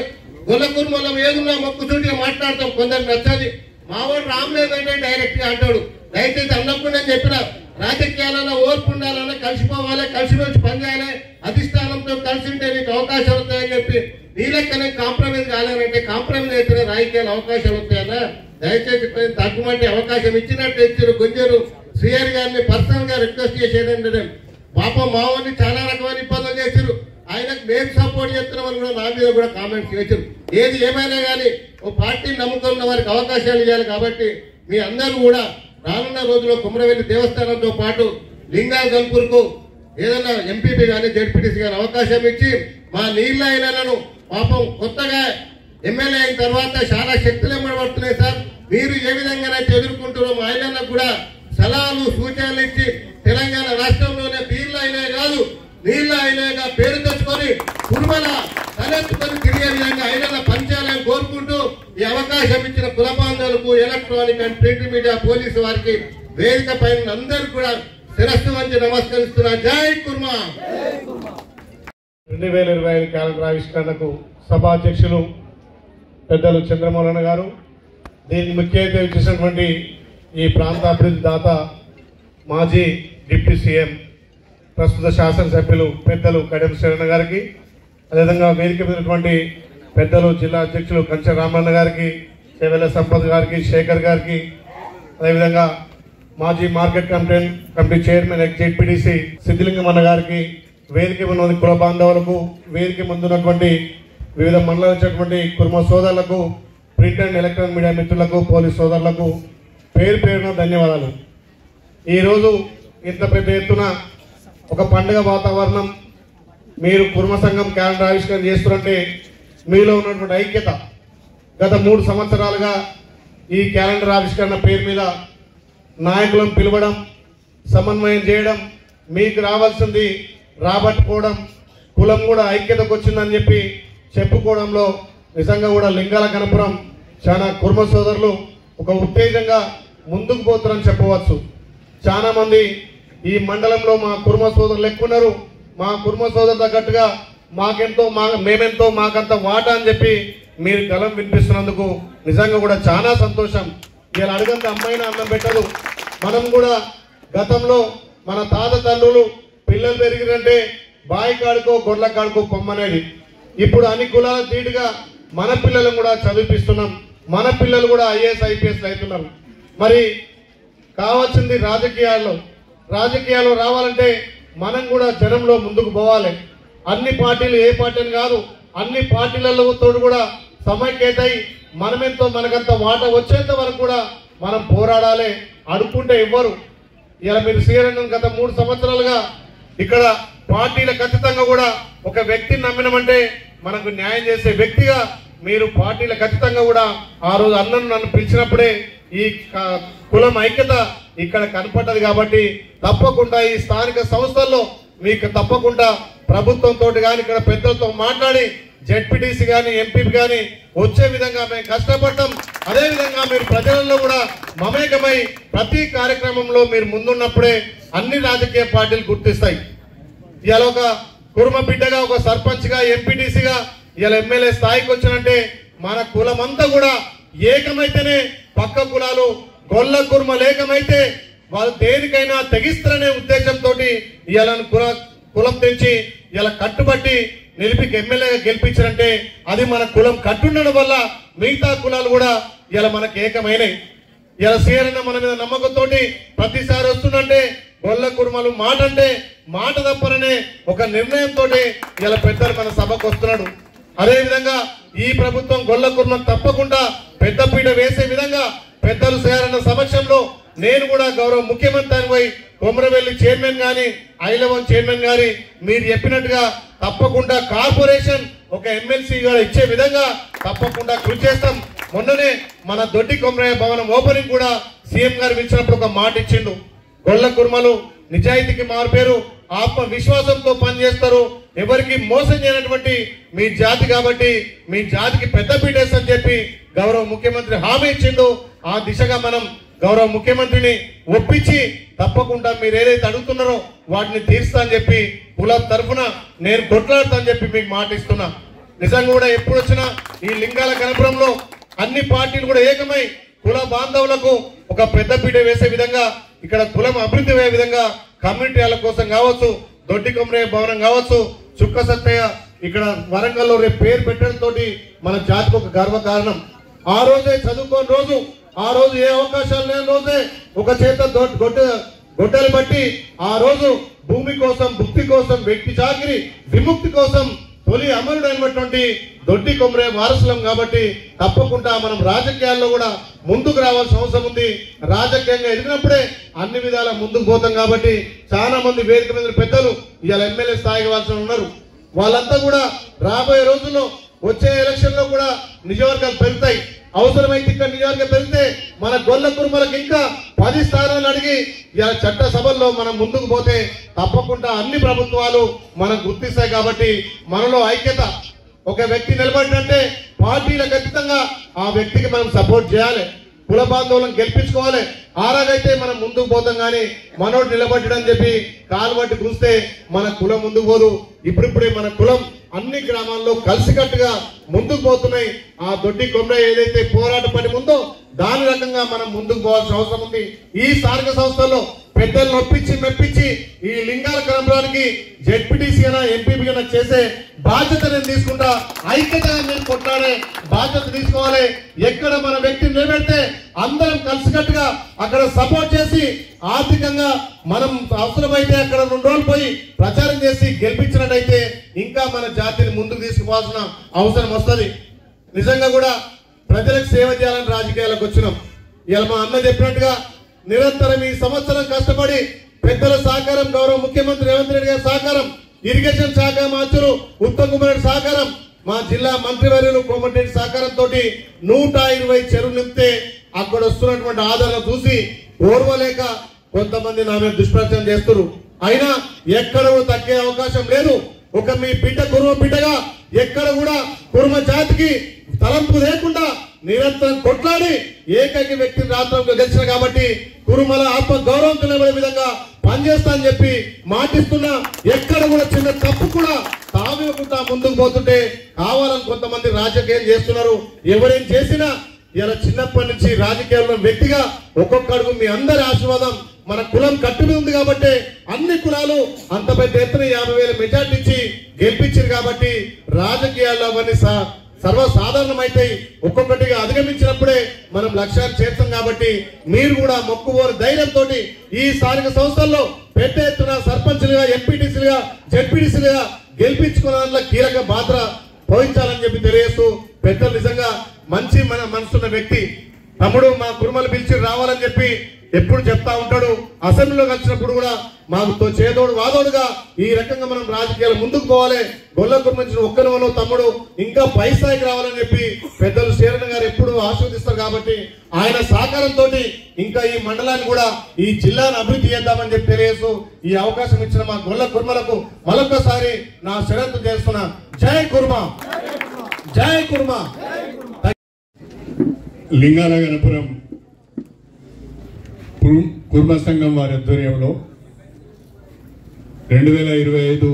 గొల్ల కురుమలం ఏదున్నా మొక్కుచూటిగా మాట్లాడతాం. కొందరు నచ్చది, మావాడు రామలేదంటే డైరెక్ట్ గా అంటాడు. దయచేసి అన్నప్పుడు నేను చెప్పిన రాజకీయాలలో ఓర్పు ఉండాలన్నా కలిసిపోవాలి, కలిసి వచ్చి పనిచేయాలి, అధిష్టానంతో కలిసి ఉంటే నీకు అవకాశాలు వస్తాయని చెప్పి నీ లెక్కనే కాంప్రమైజ్ కాలేనంటే కాంప్రమైజ్ అయితేనే రాజకీయాలు అవకాశాలు వస్తాయన్నా. దయచేసి తగ్గుమంటే అవకాశం ఇచ్చినట్టు ఇచ్చారు. కొంచెం శ్రీహరి గారిని పర్సనల్ గా రిక్వెస్ట్ చేసేదంటే పాపం మావాడిని చాలా రకమైన ఇబ్బందులు చేశారు. ఆయనకు మేము సపోర్ట్ చేస్తున్నామని కూడా నా మీద కూడా కామెంట్స్ చేశారు. ఏది ఏమైనా కానీ ఓ పార్టీని నమ్ముకున్న వారికి అవకాశాలు ఇవ్వాలి. కాబట్టి మీ అందరూ కూడా రానున్న రోజుల్లో కొమరవెల్లి దేవస్థానంతో పాటు లింగాల గన్పూర్కు ఏదైనా ఎంపీపీ కానీ జెడ్పీటీసీ కానీ అవకాశం ఇచ్చి మా నీళ్ళ అయినలను పాపం కొత్తగా ఎమ్మెల్యే అయిన తర్వాత చాలా శక్తులు ఏమబడుతున్నాయి సార్. మీరు ఏ విధంగానైతే ఎదుర్కొంటారో మా ఆయనకు కూడా సలహాలు సూచనలు ఇచ్చి తెలంగాణ రాష్ట్రంలోనే బీర్ల అయినా కాదు నీళ్ళ అయినాగా పేరు తెచ్చుకొని కురుమల తలెత్తుకొని తిరిగే విధంగా ఆయన పంచాలని కోరుకుంటూ ఈ అవకాశం ఇచ్చిన కుల బాంధవులకు electronic and print media police వారికి వేదిక పైన అందరూ కూడా శిరస్సు వంచి నమస్కరిస్తున్నా. జై కుర్మా. 2025 క్యాలెండర్ ఆవిష్కరణకు సభాధ్యక్షులు పెద్దలు చంద్రమౌళన గారు, దీనికి ముఖ్య అతిథిగా ఇచ్చేసినటువంటి ఈ ప్రాంత అభివృద్ధి దాత మాజీ డిప్యూటీ సీఎం ప్రస్తుత శాసనసభ్యులు పెద్దలు కడెం శరణ గారికి, అదేవిధంగా వేదిక మీదటువంటి పెద్దలు జిల్లా అధ్యక్షులు కంచె రామన్న గారికి, చేవెళ్ల సంపత్ గారికి, శేఖర్ గారికి, అదేవిధంగా మాజీ మార్కెట్ కమిటీ చైర్మన్ ఎక్స్-జెడ్పీటీసీ సిద్ధిలింగమన్న గారికి, వేదిక ముందు కుల బాంధవులకు, వేదిక ముందున్నటువంటి వివిధ మండలాల వచ్చేటువంటి కుర్మ సోదరులకు, ప్రింట్ అండ్ ఎలక్ట్రానిక్ మీడియా మిత్రులకు, పోలీస్ సోదరులకు పేరు పేరున ధన్యవాదాలు. ఈరోజు ఇంత పెద్ద ఎత్తున ఒక పండుగ వాతావరణం, మీరు కుర్మ సంఘం క్యాలెండర్ ఆవిష్కరణ చేస్తున్నట్టే మీలో ఉన్నటువంటి ఐక్యత, గత 3 సంవత్సరాలుగా ఈ క్యాలెండర్ ఆవిష్కరణ పేరు మీద నాయకులను పిలవడం, సమన్వయం చేయడం, మీకు రావాల్సింది రాబట్టుకోవడం, కులం కూడా ఐక్యతకు వచ్చిందని చెప్పి చెప్పుకోవడంలో నిజంగా కూడా లింగాల గణపురం చాలా కుర్మ సోదరులు ఒక ఉత్తేజంగా ముందుకు పోతారని చెప్పవచ్చు. చాలా మంది ఈ మండలంలో మా కుర్మ సోదరులు ఎక్కున్నారు, మా కుర్మ సోదరు తగ్గట్టుగా మేమెంతో మాకంత వాటా అని చెప్పి మీరు గలం వినిపిస్తున్నందుకు నిజంగా కూడా చాలా సంతోషం. ఇలా అడగంత అమ్మాయినా అన్నం పెట్టదు. మనం కూడా గతంలో మన తాత తండ్రులు పిల్లలు పెరిగినంటే బాయి కాడుకో గొడ్ల కాడుకో పొమ్మనేది. ఇప్పుడు అన్ని కులాల తీటుగా మన పిల్లలను కూడా చదివిపిస్తున్నాం, మన పిల్లలు కూడా ఐఏఎస్ ఐపీఎస్ అవుతున్నారు. మరి కావాల్సింది రాజకీయాల్లో రావాలంటే మనం కూడా జనంలో ముందుకు పోవాలి. అన్ని పార్టీలు ఏ పార్టీని కాదు, అన్ని పార్టీలలో తోడు కూడా సమైక్యతై మనమెంతో మనకంత వాటా వచ్చేంత వరకు కూడా మనం పోరాడాలి. అడుక్కుంటే ఇవ్వరు. ఇలా మీరు సీఎం గత 3 సంవత్సరాలుగా ఇక్కడ పార్టీల ఖచ్చితంగా కూడా ఒక వ్యక్తిని నమ్మినమంటే మనకు న్యాయం చేసే వ్యక్తిగా మీరు పార్టీల ఖచ్చితంగా కూడా ఆ రోజు నన్ను పిలిచినప్పుడే ఈ కులం ఐక్యత ఇక్కడ కనపడ్డది. కాబట్టి తప్పకుండా ఈ స్థానిక సంస్థల్లో మీకు తప్పకుండా ప్రభుత్వంతో కానీ ఇక్కడ పెద్దలతో మాట్లాడి జెడ్పీటీసీ కానీ ఎంపీపీ కానీ వచ్చే విధంగా మేము కష్టపడతాం. అదేవిధంగా మీరు ప్రజలలో కూడా మమేకమై ప్రతి కార్యక్రమంలో మీరు ముందున్నప్పుడే అన్ని రాజకీయ పార్టీలు గుర్తిస్తాయి. ఇలా ఒక కుర్మ బిడ్డగా, ఒక సర్పంచ్గా, ఎంపీటీసీగా ఇలా ఎమ్మెల్యే స్థాయికి వచ్చినంటే మన కులమంతా కూడా ఏకమైతేనే పక్క కులాలు గొల్ల కుర్మ లేకమైతే వాళ్ళు దేనికైనా తెగిస్తారనే ఉద్దేశంతో ఇలా కులం తెంచి ఇలా కట్టుబట్టి నిలిపికి ఎమ్మెల్యేగా గెలిపించారంటే అది మన కులం కట్టుండడం వల్ల మిగతా కులాలు కూడా ఇలా మనకు ఏకమైనాయి. ఇలా సీఆర్ఎన్ మన మీద నమ్మకంతో ప్రతిసారి వస్తుందంటే గొల్ల కుర్మలు మాట తప్పరనే ఒక నిర్ణయంతో ఇలా పెద్దలు మన సభకు వస్తున్నాడు. అదేవిధంగా ఈ ప్రభుత్వం గొల్ల కుర్మకు తప్పకుండా పెద్దపీట వేసే విధంగా పెద్దలు సీఆర్ఎన్ సమక్షంలో నేను కూడా గౌరవ ముఖ్యమంత్రి పోయి కొమరవెల్లి చైర్మన్ గాని ఐలవన్ చైర్మన్ గాని మీరు చెప్పినట్టుగా తప్పకుండా కార్పొరేషన్ ఒక ఎమ్మెల్సీ ఇచ్చే విధంగా తప్పకుండా కృషి చేస్తాం. మొన్ననే మన దొడ్డి కొమరయ్య భవనం ఓపెనింగ్ కూడా సీఎం గారు పిలిచినప్పుడు ఒక మాట ఇచ్చిండు. గొల్ల కుర్మలు నిజాయితీకి మారుపేరు, ఆత్మ విశ్వాసంతో పనిచేస్తారు, ఎవరికి మోసం చేయనటువంటి మీ జాతి కాబట్టి మీ జాతికి పెద్ద పీటేస్తని చెప్పి గౌరవ ముఖ్యమంత్రి హామీ ఇచ్చిండు. ఆ దిశగా మనం గౌరవ ముఖ్యమంత్రిని ఒప్పించి తప్పకుండా మీరు ఏదైతే అడుగుతున్నారో వాటిని తీరుస్తా అని చెప్పి కులం తరఫున నేను కొట్లాడతా అని చెప్పి మీకు మాట ఇస్తున్నా. నిజంగా కూడా ఎప్పుడు వచ్చినా ఈ లింగాల గణపురంలో అన్ని పార్టీలు కూడా ఏకమై కుల బాంధవులకు ఒక పెద్ద పీట వేసే విధంగా, ఇక్కడ కులం అభివృద్ధి అయ్యే విధంగా కమ్యూనిటీల కోసం కావచ్చు, దొడ్డి కొమరయ్య భవనం కావచ్చు, చుక్క సత్తయ్య ఇక్కడ వరంగల్లో రేపు పేరు పెట్టడంతో మన జాతికి ఒక గర్వ కారణం. ఆ రోజే చదువుకోని రోజు, ఆ రోజు ఏ అవకాశాలు లేని రోజే ఒక చేత గొడ్డలు బట్టి ఆ రోజు భూమి కోసం, భుక్తి కోసం, వ్యక్తి చాకిరి విముక్తి కోసం తొలి అమరుడు అయినటువంటి దొడ్డి కొమరయ్య వారసులం కాబట్టి తప్పకుండా మనం రాజకీయాల్లో కూడా ముందుకు రావాల్సిన అవసరం ఉంది. రాజకీయంగా ఎదిగినప్పుడే అన్ని విధాల ముందుకు పోతాం కాబట్టి చాలా మంది వేదిక మీద పెద్దలు ఇవాళ ఎమ్మెల్యే స్థాయికి వాళ్ళ ఉన్నారు. వాళ్ళంతా కూడా రాబోయే రోజుల్లో వచ్చే ఎలక్షన్ లో కూడా నియోజకవర్గాలు పెరుగుతాయి. అవసరమైతే ఇక్కడ నియోజకవర్గం పెరిగితే మన గొల్ల కుర్మలకు ఇంకా 10 స్థానాలు అడిగి ఇలా చట్ట సభల్లో మనం ముందుకు పోతే తప్పకుండా అన్ని ప్రభుత్వాలు మనకు గుర్తిస్తాయి. కాబట్టి మనలో ఐక్యత, ఒక వ్యక్తి నిలబడినంటే పార్టీలకు ఖచ్చితంగా ఆ వ్యక్తికి మనం సపోర్ట్ చేయాలి, కుల బాంధవులను గెలిపించుకోవాలి. ఆరాగైతే మనం ముందుకు పోతాం. కానీ మనోడు నిలబడ్డని చెప్పి కాలు బట్టి చూస్తే మన కులం ముందుకు పోదు. ఇప్పుడిప్పుడే మన కులం అన్ని గ్రామాల్లో కలిసికట్టుగా ముందుకు పోతున్నాయి. ఆ దొడ్డి కొమరయ్య ఏదైతే పోరాట పని ఉందో దాని రకంగా మనం ముందుకు పోవాల్సిన అవసరం ఉంది. ఈ స్థానిక సంస్థల్లో పెద్దలను ఒప్పించి మెప్పించి ఈ లింగాల కరంభానికి జెడ్పీటీసీ అయినా ఎంపీపీ అయినా చేసే బాధ్యత నేను తీసుకుంటా. ఐక్యతగా మీరు కొట్లాడే బాధ్యత తీసుకోవాలి. ఎక్కడ మన వ్యక్తిని నిలబెడితే అందరం కలిసికట్టుగా అక్కడ సపోర్ట్ చేసి ఆర్థికంగా మనం అవసరమైతే అక్కడ 2 రోజులు పోయి ప్రచారం చేసి గెలిపించినట్టయితే ఇంకా మన జాతిని ముందుకు తీసుకుపోవాల్సిన అవసరం వస్తుంది. నిజంగా కూడా ప్రజలకు సేవ చేయాలని రాజకీయాలకు వచ్చినాం. ఇలా మా అన్న చెప్పినట్టుగా నిరంతరం ఈ సంవత్సరం కష్టపడి పెద్దల సహకారం, గౌరవ ముఖ్యమంత్రి రేవంత్ రెడ్డి గారి సహకారం, ఇరిగేషన్ శాఖ మంత్రులు ఉత్తమ్ కుమార్ రెడ్డి సహకారం, మా జిల్లా మంత్రివర్యులు కోమటిరెడ్డి సహకారంతో 120 చెరువులు నింపితే అక్కడ వస్తున్నటువంటి ఆదరణ చూసి ఓర్వలేక కొంతమంది నా మీద దుష్ప్రచారం చేస్తున్నారు. అయినా ఎక్కడ తగ్గే అవకాశం లేదు. ఒక మీ బిడ్డ కుర్మ బిడ్డగా ఎక్కడ కూడా కుర్మ జాతికి తలంపు లేకుండా నిరంతరం కొట్లాడి ఏకైక వ్యక్తిని రాష్ట్రంలో గెలిచిన కాబట్టి కురుమల ఆత్మ గౌరవం నిలబడే విధంగా పనిచేస్తా అని చెప్పి మాటిస్తున్నా. ఎక్కడ కూడా చిన్న తప్పు కూడా తావివ్వకుండా ముందుకు పోతుంటే కావాలని కొంతమంది రాజకీయం చేస్తున్నారు. ఎవరేం చేసినా ఇలా చిన్నప్పటి నుంచి రాజకీయాల్లో వ్యక్తిగా ఒక్కొక్క అడుగు మీ అందరి ఆశీర్వాదం మన కులం కట్టుబడి ఉంది కాబట్టి అన్ని కులాలు అంత పెద్ద ఎత్తున 50,000 మెజార్టీ ఇచ్చి గెలిపించారు కాబట్టి రాజకీయాల్లో అవన్నీ సర్వసాధారణమైతే ఒక్కొక్కటిగా అధిగమించినప్పుడే మనం లక్ష్యాలు చేస్తాం. కాబట్టి మీరు కూడా మొక్కుబోరు ధైర్యంతో ఈ స్థానిక సంస్థల్లో పెద్ద ఎత్తున సర్పంచ్లుగా, ఎంపీటీసీలుగా, జెడ్పీటీసీలుగా గెలిపించుకోవడంలో కీలక పాత్ర పోయించాలని చెప్పి తెలియజేస్తూ, పెద్దలు నిజంగా మంచి మనసున్న వ్యక్తి. తమ్ముడు మా కుర్మలు పిలిచి రావాలని చెప్పి ఎప్పుడు చెప్తా ఉంటాడు. అసెంబ్లీలో కలిసినప్పుడు కూడా మాకు చేదోడు వాదోడుగా ఈ రకంగా మనం రాజకీయాలు ముందుకు పోవాలి. గొల్ల కుర్మించిన ఒక్కరివలో తమ్ముడు ఇంకా పై స్థాయికి రావాలని చెప్పి పెద్దలు శేరణ గారు ఎప్పుడు ఆశీర్వదిస్తారు. కాబట్టి ఆయన సహకారంతో ఇంకా ఈ మండలాన్ని కూడా ఈ జిల్లాను అభివృద్ధి చేద్దామని చెప్పి తెలియజేస్తూ ఈ అవకాశం ఇచ్చిన మా గొల్ల కుర్మలకు మరొకసారి నా శరత్తు చేస్తున్నా. జై కుర్మా, జై కుర్మా. లింగాల గణపురం కుర్మ సంఘం వారి ఆధ్వర్యంలో 2025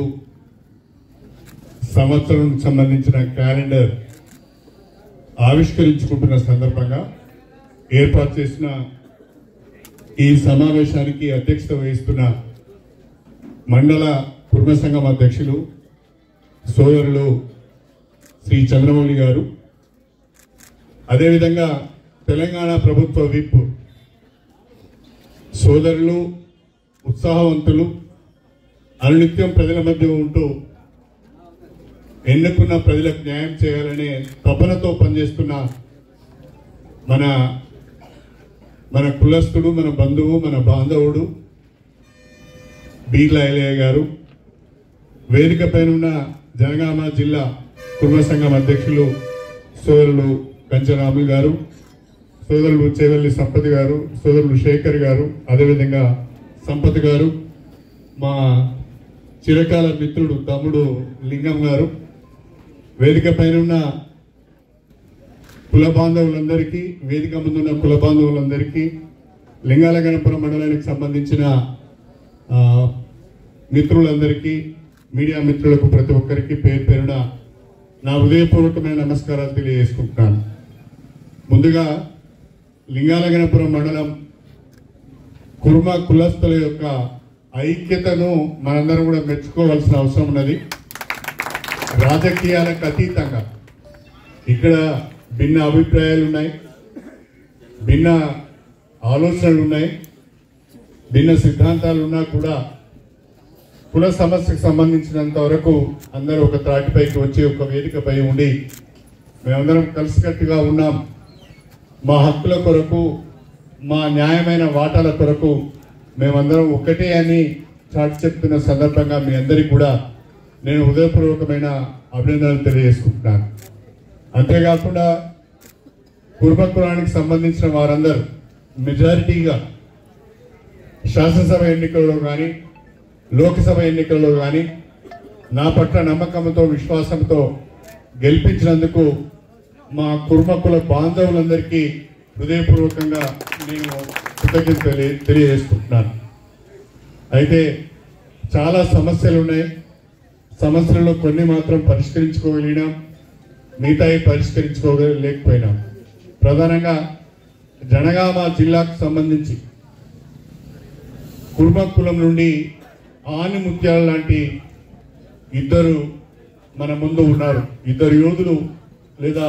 సంవత్సరం సంబంధించిన క్యాలెండర్ ఆవిష్కరించుకుంటున్న సందర్భంగా ఏర్పాటు చేసిన ఈ సమావేశానికి అధ్యక్షత వహిస్తున్న మండల కుర్మ సంఘం అధ్యక్షులు సోదరులు శ్రీ చంద్రమౌళి గారు, అదేవిధంగా తెలంగాణ ప్రభుత్వ విప్ సోదరులు, ఉత్సాహవంతులు, అనునిత్యం ప్రజల మధ్య ఉంటూ ఎన్నుకున్న ప్రజలకు న్యాయం చేయాలనే తపనతో పనిచేస్తున్న మన మన కులస్తుడు, మన బంధువు, మన బాంధవుడు బీర్ల ఐలయ్య గారు, వేదిక పైన ఉన్న జనగామ జిల్లా కుర్మ సంఘం అధ్యక్షులు సోదరులు కంచరాములు గారు, సోదరులు చేవెల్లి సంపత్ గారు, సోదరులు శేఖర్ గారు, అదేవిధంగా సంపత్ గారు, మా చిరకాల మిత్రుడు తమ్ముడు లింగం గారు, వేదిక పైన ఉన్న కుల బాంధవులందరికీ, వేదిక ముందున్న కుల బాంధవులందరికీ, లింగాల గణపురం మండలానికి సంబంధించిన మిత్రులందరికీ, మీడియా మిత్రులకు ప్రతి ఒక్కరికి పేరు పేరున నా హృదయపూర్వకమైన నమస్కారాలు తెలియజేసుకుంటున్నాను. ముందుగా లింగాల గణపురం మండలం కుర్మ కులస్తుల యొక్క ఐక్యతను మనందరం కూడా మెచ్చుకోవాల్సిన అవసరం ఉన్నది. రాజకీయాలకు అతీతంగా ఇక్కడ భిన్న అభిప్రాయాలు ఉన్నాయి, భిన్న ఆలోచనలు ఉన్నాయి, భిన్న సిద్ధాంతాలు ఉన్నా కూడా కుల సమస్యకు సంబంధించినంత వరకు అందరూ ఒక త్రాటిపైకి వచ్చి ఒక వేదికపై ఉండి మేమందరం కలిసికట్టుగా ఉన్నాం. మా హక్కుల కొరకు, మా న్యాయమైన వాటాల కొరకు మేమందరం ఒకటే అని చాటి చెప్తున్న సందర్భంగా మీ అందరికీ కూడా నేను హృదయపూర్వకమైన అభినందనలు తెలియజేసుకుంటున్నాను. అంతేకాకుండా కుర్మ కులానికి సంబంధించిన వారందరూ మెజారిటీగా శాసనసభ ఎన్నికల్లో కానీ లోక్సభ ఎన్నికల్లో కానీ నా పట్ల నమ్మకంతో, విశ్వాసంతో గెలిపించినందుకు మా కుర్మ కుల బాంధవులందరికీ హృదయపూర్వకంగా నేను కృతజ్ఞతలు తెలియజేసుకుంటున్నాను. అయితే చాలా సమస్యలు ఉన్నాయి. సమస్యలలో కొన్ని మాత్రం పరిష్కరించుకోగలిగినాం, మిగతాయి పరిష్కరించుకోలేకపోయినాం. ప్రధానంగా జనగామ జిల్లాకు సంబంధించి కుర్మ కులం నుండి ఆని ముత్యాల లాంటి ఇద్దరు మన ముందు ఉన్నారు. ఇద్దరు యోధులు లేదా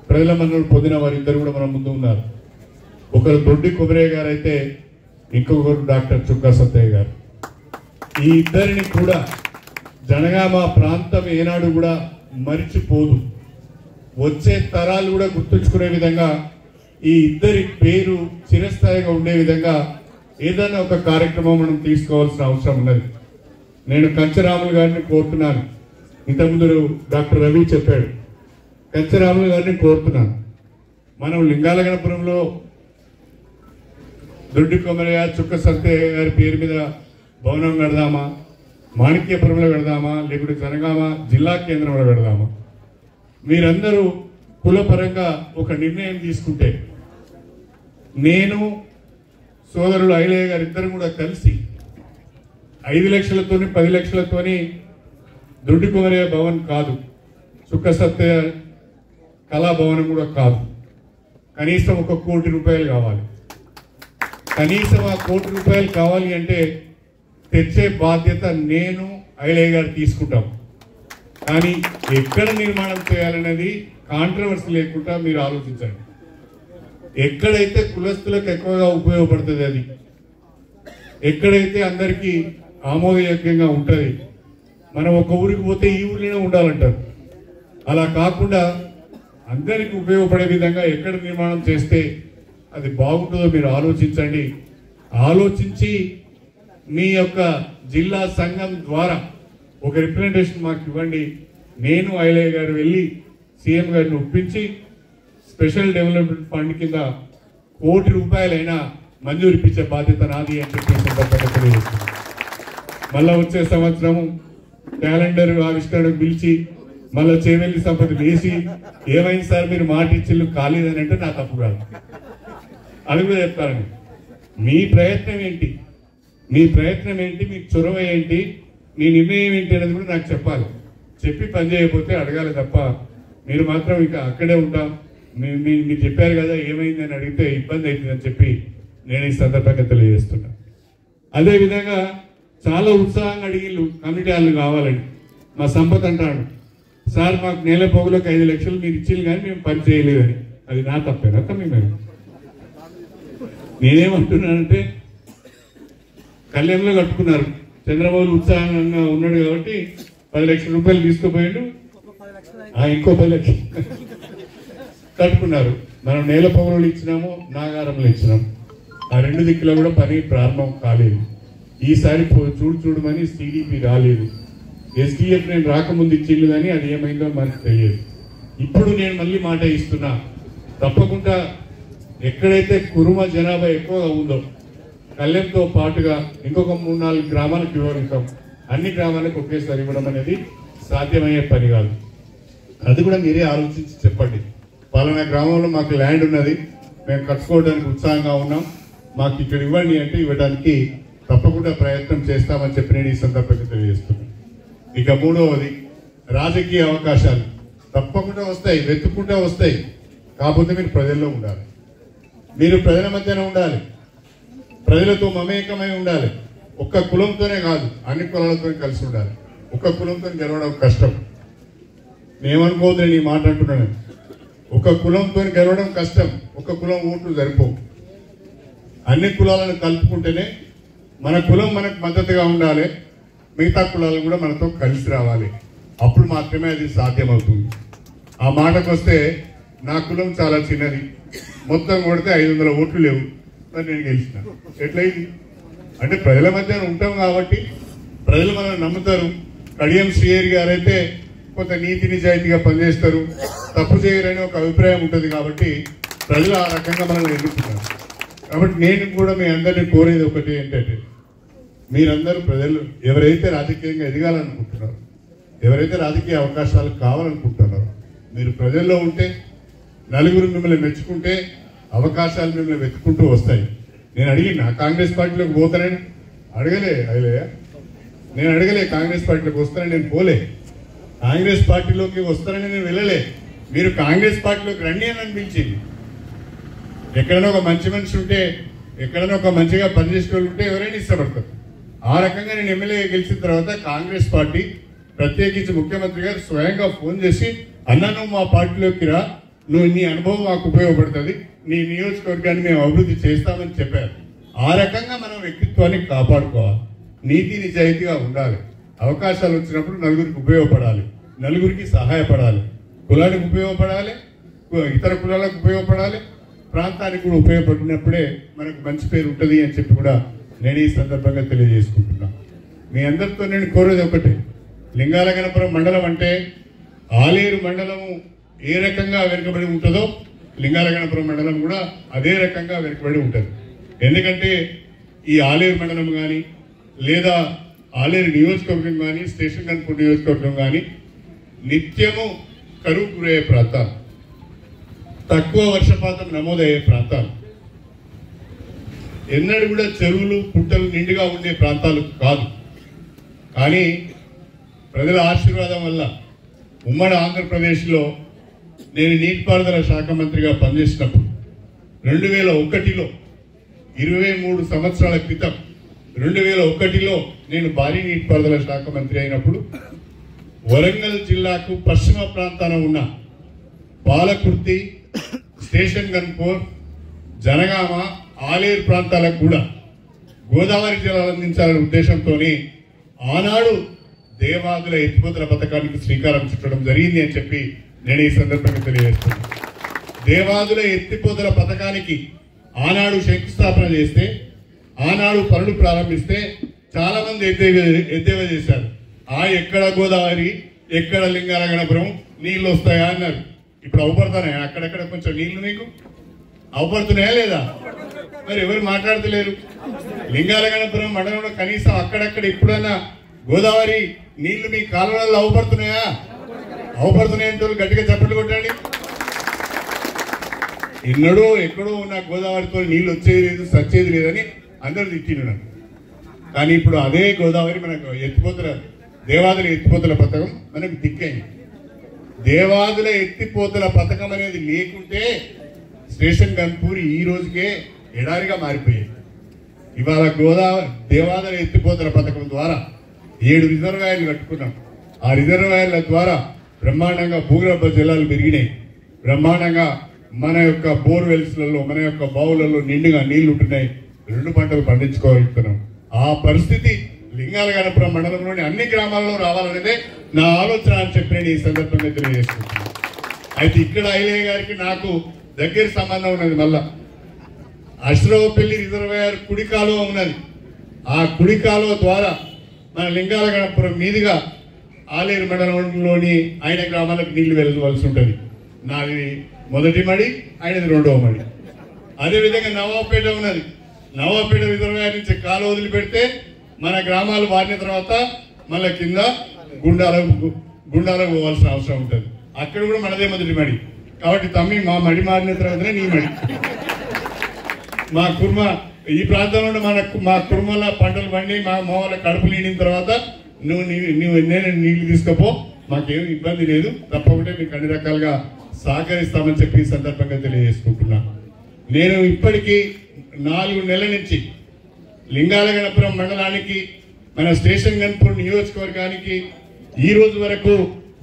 ప్రజల మన్నలు పొందిన వారిద్దరు కూడా మన ముందు ఉన్నారు. ఒకరు దొడ్డి కుమరయ్య గారు అయితే ఇంకొకరు డాక్టర్ చుక్కా సత్తయ్య గారు. ఈ ఇద్దరిని కూడా జనగామ ప్రాంతం ఏనాడు కూడా మరిచిపోదు. వచ్చే తరాలు కూడా గుర్తుంచుకునే విధంగా ఈ ఇద్దరి పేరు చిరస్థాయిగా ఉండే విధంగా ఏదైనా ఒక కార్యక్రమం మనం తీసుకోవాల్సిన అవసరం ఉన్నది. నేను కంచరాములు గారిని కోరుతున్నాను. ఇంతకుముందు డాక్టర్ రవి చెప్పాడు. కంచరాములు గారిని కోరుతున్నాను, మనం లింగాల గణపురంలో దొడ్డి కొమరయ్య, చుక్క సత్తయ్య గారి పేరు మీద భవనం కడదామా, మాణిక్యపురంలో కడదామా, లేకుంటే జనగామ జిల్లా కేంద్రంలో కడదామా? మీరందరూ కులపరంగా ఒక నిర్ణయం తీసుకుంటే నేను సోదరులు ఐలయ్య గారు ఇద్దరు కూడా కలిసి 5 లక్షలతోని 10 లక్షలతోని దొడ్డి కుమరయ్య భవన్ కాదు, చుక్క సత్తయ్య కళాభవనం కూడా కాదు, కనీసం 1 కోటి రూపాయలు కావాలి. కనీసం ఆ 1 కోటి రూపాయలు కావాలి అంటే తెచ్చే బాధ్యత నేను ఐలయ్య గారు తీసుకుంటాం. కానీ ఎక్కడ నిర్మాణం చేయాలనేది కాంట్రవర్సీ లేకుండా మీరు ఆలోచించండి. ఎక్కడైతే కులస్తులకు ఎక్కువగా ఉపయోగపడుతుంది, అది ఎక్కడైతే అందరికీ ఆమోదయోగ్యంగా ఉంటుంది. మనం ఒక ఊరికి పోతే ఈ ఊరిలోనే ఉండాలంటారు. అలా కాకుండా అందరికి ఉపయోగపడే విధంగా ఎక్కడ నిర్మాణం చేస్తే అది బాగుంటుందో మీరు ఆలోచించండి. ఆలోచించి మీ యొక్క జిల్లా సంఘం ద్వారా ఒక రిప్రజెంటేషన్ మాకు ఇవ్వండి. నేను ఐలయ్య గారు వెళ్ళి సీఎం గారిని ఒప్పించి స్పెషల్ డెవలప్మెంట్ ఫండ్ కింద 1 కోటి రూపాయలైనా మంజూరు ఇప్పించే బాధ్యత నాది అని చెప్పి సందర్భంగా తెలియజేస్తుంది. మళ్ళా వచ్చే సంవత్సరం క్యాలెండర్ ఆవిష్కరణకు పిలిచి మళ్ళీ చేవెల్లి సంపద వేసి ఏమైంది సార్ మీరు మాట ఇచ్చిళ్ళు కాలేదని అంటే నా తప్పు కాదు, అది కూడా చెప్తారండి. మీ ప్రయత్నం ఏంటి, మీ చొరవ ఏంటి, మీ నిర్ణయం ఏంటి అనేది కూడా నాకు చెప్పాలి. చెప్పి పని చేయకపోతే అడగాలి తప్ప మీరు మాత్రం ఇక అక్కడే ఉంటాం, మీరు చెప్పారు కదా ఏమైంది అని అడిగితే ఇబ్బంది అవుతుందని చెప్పి నేను ఈ సందర్భంగా తెలియజేస్తున్నా. అదేవిధంగా చాలా ఉత్సాహంగా అడిగిళ్ళు కమిటీ వాళ్ళు కావాలని. మా సంపత్ అంటాడు, సార్ మాకు నెల పొగులకు 5 లక్షలు మీరు ఇచ్చిళ్ళు కానీ మేము పని చేయలేదని. అది నా తప్పేనా తమ్మి? మేము నేనేమంటున్నానంటే కళ్యాణంలో కట్టుకున్నారు, చంద్రబాబు ఉత్సాహంగా ఉన్నాడు కాబట్టి 10 లక్షల రూపాయలు తీసుకుపోయాడు, ఇంకో 10 లక్షలు కట్టుకున్నారు. మనం నేల పొగలు ఇచ్చినాము, నాగారంలో ఇచ్చినాము. ఆ 2 దిక్కులో కూడా పని ప్రారంభం కాలేదు. ఈసారి చూడమని CDP రాలేదు. SDF నేను రాకముందు ఇచ్చిండు కానీ అది ఏమైందో మనకు తెలియదు. ఇప్పుడు నేను మళ్ళీ మాట ఇస్తున్నా, తప్పకుండా ఎక్కడైతే కురుమ జనాభా ఎక్కువగా ఉందో కళ్యాణంతో పాటుగా ఇంకొక 3-4 గ్రామాలకు ఇవ్వగలుగుతాం. అన్ని గ్రామాలకు ఒకేసారి ఇవ్వడం అనేది సాధ్యమయ్యే పని కాదు. అది కూడా మీరే ఆలోచించి చెప్పండి. పలానా గ్రామంలో మాకు ల్యాండ్ ఉన్నది, మేము కట్టుకోవడానికి ఉత్సాహంగా ఉన్నాం, మాకు ఇక్కడ ఇవ్వండి అంటే ఇవ్వడానికి తప్పకుండా ప్రయత్నం చేస్తామని చెప్పి నేను ఈ సందర్భంగా తెలియజేస్తున్నాను. ఇక 3వది రాజకీయ అవకాశాలు తప్పకుండా వస్తాయి, వెతుక్కుంటే వస్తాయి. కాకపోతే మీరు ప్రజల్లో ఉండాలి, మీరు ప్రజల మధ్యన ఉండాలి, ప్రజలతో మమేకమై ఉండాలి. ఒక్క కులంతోనే కాదు, అన్ని కులాలతో కలిసి ఉండాలి. ఒక్క కులంతో గెలవడం కష్టం. నేమనుకోవద్దు, నేను మాట అంటున్నాను. ఒక కులంతో గెలవడం కష్టం, ఒక కులం ఓట్లు సరిపోవు. అన్ని కులాలను కలుపుకుంటేనే మన కులం మనకు మద్దతుగా ఉండాలి, మిగతా కులాలు కూడా మనతో కలిసి రావాలి. అప్పుడు మాత్రమే అది సాధ్యమవుతుంది. ఆ మాటకు వస్తే నా కులం చాలా చిన్నది, మొత్తం కొడితే 500 ఓట్లు లేవు, మరి నేను గెలిచిన. ఎట్లయింది అంటే ప్రజల మధ్య ఉంటాం కాబట్టి ప్రజలు మనల్ని నమ్ముతారు. కడియం శ్రీహరి గారు అయితే కొంత నీతి నిజాయితీగా పనిచేస్తారు, తప్పు చేయరని ఒక అభిప్రాయం ఉంటుంది కాబట్టి ప్రజలు ఆ రకంగా మనల్ని ఎన్నుకుంటారు. కాబట్టి నేను కూడా మీ అందరినీ కోరేది ఒకటి ఏంటంటే, మీరందరూ ప్రజలు ఎవరైతే రాజకీయంగా ఎదగాలనుకుంటున్నారో, ఎవరైతే రాజకీయ అవకాశాలు కావాలనుకుంటున్నారో, మీరు ప్రజల్లో ఉంటే, నలుగురు మిమ్మల్ని మెచ్చుకుంటే అవకాశాలు మిమ్మల్ని వెతుక్కుంటూ వస్తాయి. నేను అడిగిన కాంగ్రెస్ పార్టీలోకి పోతానని అడగలే, నేను అడగలే కాంగ్రెస్ పార్టీలోకి వస్తానని నేను పోలే, కాంగ్రెస్ పార్టీలోకి వస్తానని నేను వెళ్ళలే. మీరు కాంగ్రెస్ పార్టీలోకి రండి అని అనిపించింది. ఎక్కడైనా ఒక మంచి మనిషి ఉంటే, ఎక్కడైనా ఒక మంచిగా పనిచేసే వాళ్ళు ఉంటే ఎవరైనా ఇష్టపడతారు. ఆ రకంగా నేను ఎమ్మెల్యే గెలిచిన తర్వాత కాంగ్రెస్ పార్టీ ప్రత్యేకించి ముఖ్యమంత్రి గారు స్వయంగా ఫోన్ చేసి, అన్న నువ్వు మా పార్టీలోకి రా, నువ్వు నీ అనుభవం మాకు ఉపయోగపడుతుంది, నీ నియోజకవర్గాన్ని మేము అభివృద్ధి చేస్తామని చెప్పారు. ఆ రకంగా మనం వ్యక్తిత్వాన్ని కాపాడుకోవాలి, నీతి నిజాయితీగా ఉండాలి. అవకాశాలు వచ్చినప్పుడు నలుగురికి ఉపయోగపడాలి, నలుగురికి సహాయపడాలి, కులానికి ఉపయోగపడాలి, ఇతర కులాలకు ఉపయోగపడాలి, ప్రాంతానికి కూడా ఉపయోగపడినప్పుడే మనకు మంచి పేరు ఉంటుంది అని చెప్పి కూడా నేను ఈ సందర్భంగా తెలియజేసుకుంటున్నా. మీ అందరితో నేను కోరేది ఒకటే, లింగాల గణపురం మండలం అంటే ఆలేరు మండలము ఏ రకంగా వెనుకబడి ఉంటుందో లింగాల గణపురం మండలం కూడా అదే రకంగా వెనుకబడి ఉంటుంది. ఎందుకంటే ఈ ఆలేరు మండలం కానీ లేదా ఆలేరు నియోజకవర్గం కానీ స్టేషన్ గన్పూర్ నియోజకవర్గం కానీ నిత్యము కరువు గురయ్యే ప్రాంతాలు, తక్కువ వర్షపాతం నమోదయ్యే ప్రాంతాలు, ఎన్నడూ కూడా చెరువులు పుట్టలు నిండుగా ఉండే ప్రాంతాలు కాదు. కానీ ప్రజల ఆశీర్వాదం వల్ల ఉమ్మడి ఆంధ్రప్రదేశ్లో నేను నీటిపారుదల శాఖ మంత్రిగా పనిచేసినప్పుడు 2001లో 23 సంవత్సరాల క్రితం 2001లో నేను భారీ నీటిపారుదల శాఖ మంత్రి అయినప్పుడు వరంగల్ జిల్లాకు పశ్చిమ ప్రాంతాన ఉన్న పాలకుర్తి, స్టేషన్ గన్పూర్, జనగామ, ఆలేరు ప్రాంతాలకు కూడా గోదావరి జలాలు అందించాలనే ఉద్దేశంతో ఆనాడు దేవాదుల ఎత్తిపోతల పథకానికి శ్రీకారం చుట్టడం జరిగింది అని చెప్పి నేను ఈ సందర్భంగా తెలియజేస్తున్నాను. దేవాదుల ఎత్తిపోతల పథకానికి ఆనాడు శంకుస్థాపన చేస్తే, ఆనాడు పనులు ప్రారంభిస్తే చాలా మంది ఎద్దేవా చేశారు. ఎక్కడ గోదావరి, ఎక్కడ లింగాల గణపురం నీళ్లు వస్తాయా అన్నారు. ఇప్పుడు అవపడుతున్నాయా? అక్కడక్కడ కొంచెం నీళ్లు మీకు అవపడుతున్నాయా లేదా? మరి ఎవరు మాట్లాడతలేరు. లింగాల గణపురం మండలంలో కనీసం అక్కడక్కడ ఇప్పుడైనా గోదావరి నీళ్లు మీ కాలువలలో అవపడుతున్నాయా? అవపడుతున్నాయంటే గట్టిగా చప్పట్లు కొట్టండి. ఎన్నడో ఎక్కడో ఉన్న గోదావరితో నీళ్ళు వచ్చేది లేదు, సచ్చేది లేదని అందరూ తిట్టినారు. కానీ ఇప్పుడు అదే గోదావరి మనకు ఎత్తిపోతల దేవాదుల ఎత్తిపోతల పథకం మనకు దిక్కైంది. దేవాదుల ఎత్తిపోతల పథకం అనేది లేకుంటే స్టేషన్ గన్పూర్ ఈ రోజుకే ఎడారిగా మారిపోయాయి. ఇవాళ దేవాదుల ఎత్తిపోతల పథకం ద్వారా 7 రిజర్వాయర్లు కట్టుకున్నాం. ఆ రిజర్వాయర్ల ద్వారా బ్రహ్మాండంగా భూగర్భ జలాలు పెరిగినాయి. బ్రహ్మాండంగా మన యొక్క బోర్వెల్స్లలో, మన యొక్క బావులలో నిండుగా నీళ్లు ఉంటున్నాయి. 2 పంటలు పండించుకోగలుగుతున్నాం. ఆ పరిస్థితి లింగాల గణపురం మండలంలోని అన్ని గ్రామాల్లో రావాలనేదే నా ఆలోచన అని చెప్పి నేను ఈ సందర్భంగా తెలియజేస్తున్నాను. అయితే ఇక్కడ ఐలయ్య గారికి నాకు దగ్గర సంబంధం ఉన్నది. మళ్ళా అశ్రవపల్లి రిజర్వాయర్ కుడి కాలువ ఉన్నది. ఆ కుడి కాలువ ద్వారా మన లింగాల గణపురం మీదుగా ఆలేరు మండలంలోని ఆయన గ్రామాలకు నీళ్లు వెళ్ళవలసి ఉంటుంది. నాది మొదటి మడి, ఆయనది రెండవ మడి. అదేవిధంగా నవాబపేట ఉన్నది. నవాబపేట రిజర్వాయర్ నుంచి కాలువ వదిలిపెడితే మన గ్రామాలు మారిన తర్వాత మళ్ళీ కింద గుండాలకు పోవాల్సిన అవసరం ఉంటుంది. అక్కడ కూడా మనదే మొదటి మడి. కాబట్టి తమ్మి మా మడి మారిన తర్వాతనే నీ మడి. మా కుర్మ ఈ ప్రాంతంలో మా కుర్మల పంటలు పండి మా వాళ్ళ కడుపు నిండిన తర్వాత నేను నీళ్లు తీసుకపో, మాకేం ఇబ్బంది లేదు, తప్పకుండా మీకు అన్ని రకాలుగా సహకరిస్తామని చెప్పి ఈ సందర్భంగా తెలియజేసుకుంటున్నాను. నేను ఇప్పటికీ 4 నెలల నుంచి లింగాల గణపురం మండలానికి, మన స్టేషన్ గన్పూర్ నియోజకవర్గానికి ఈ రోజు వరకు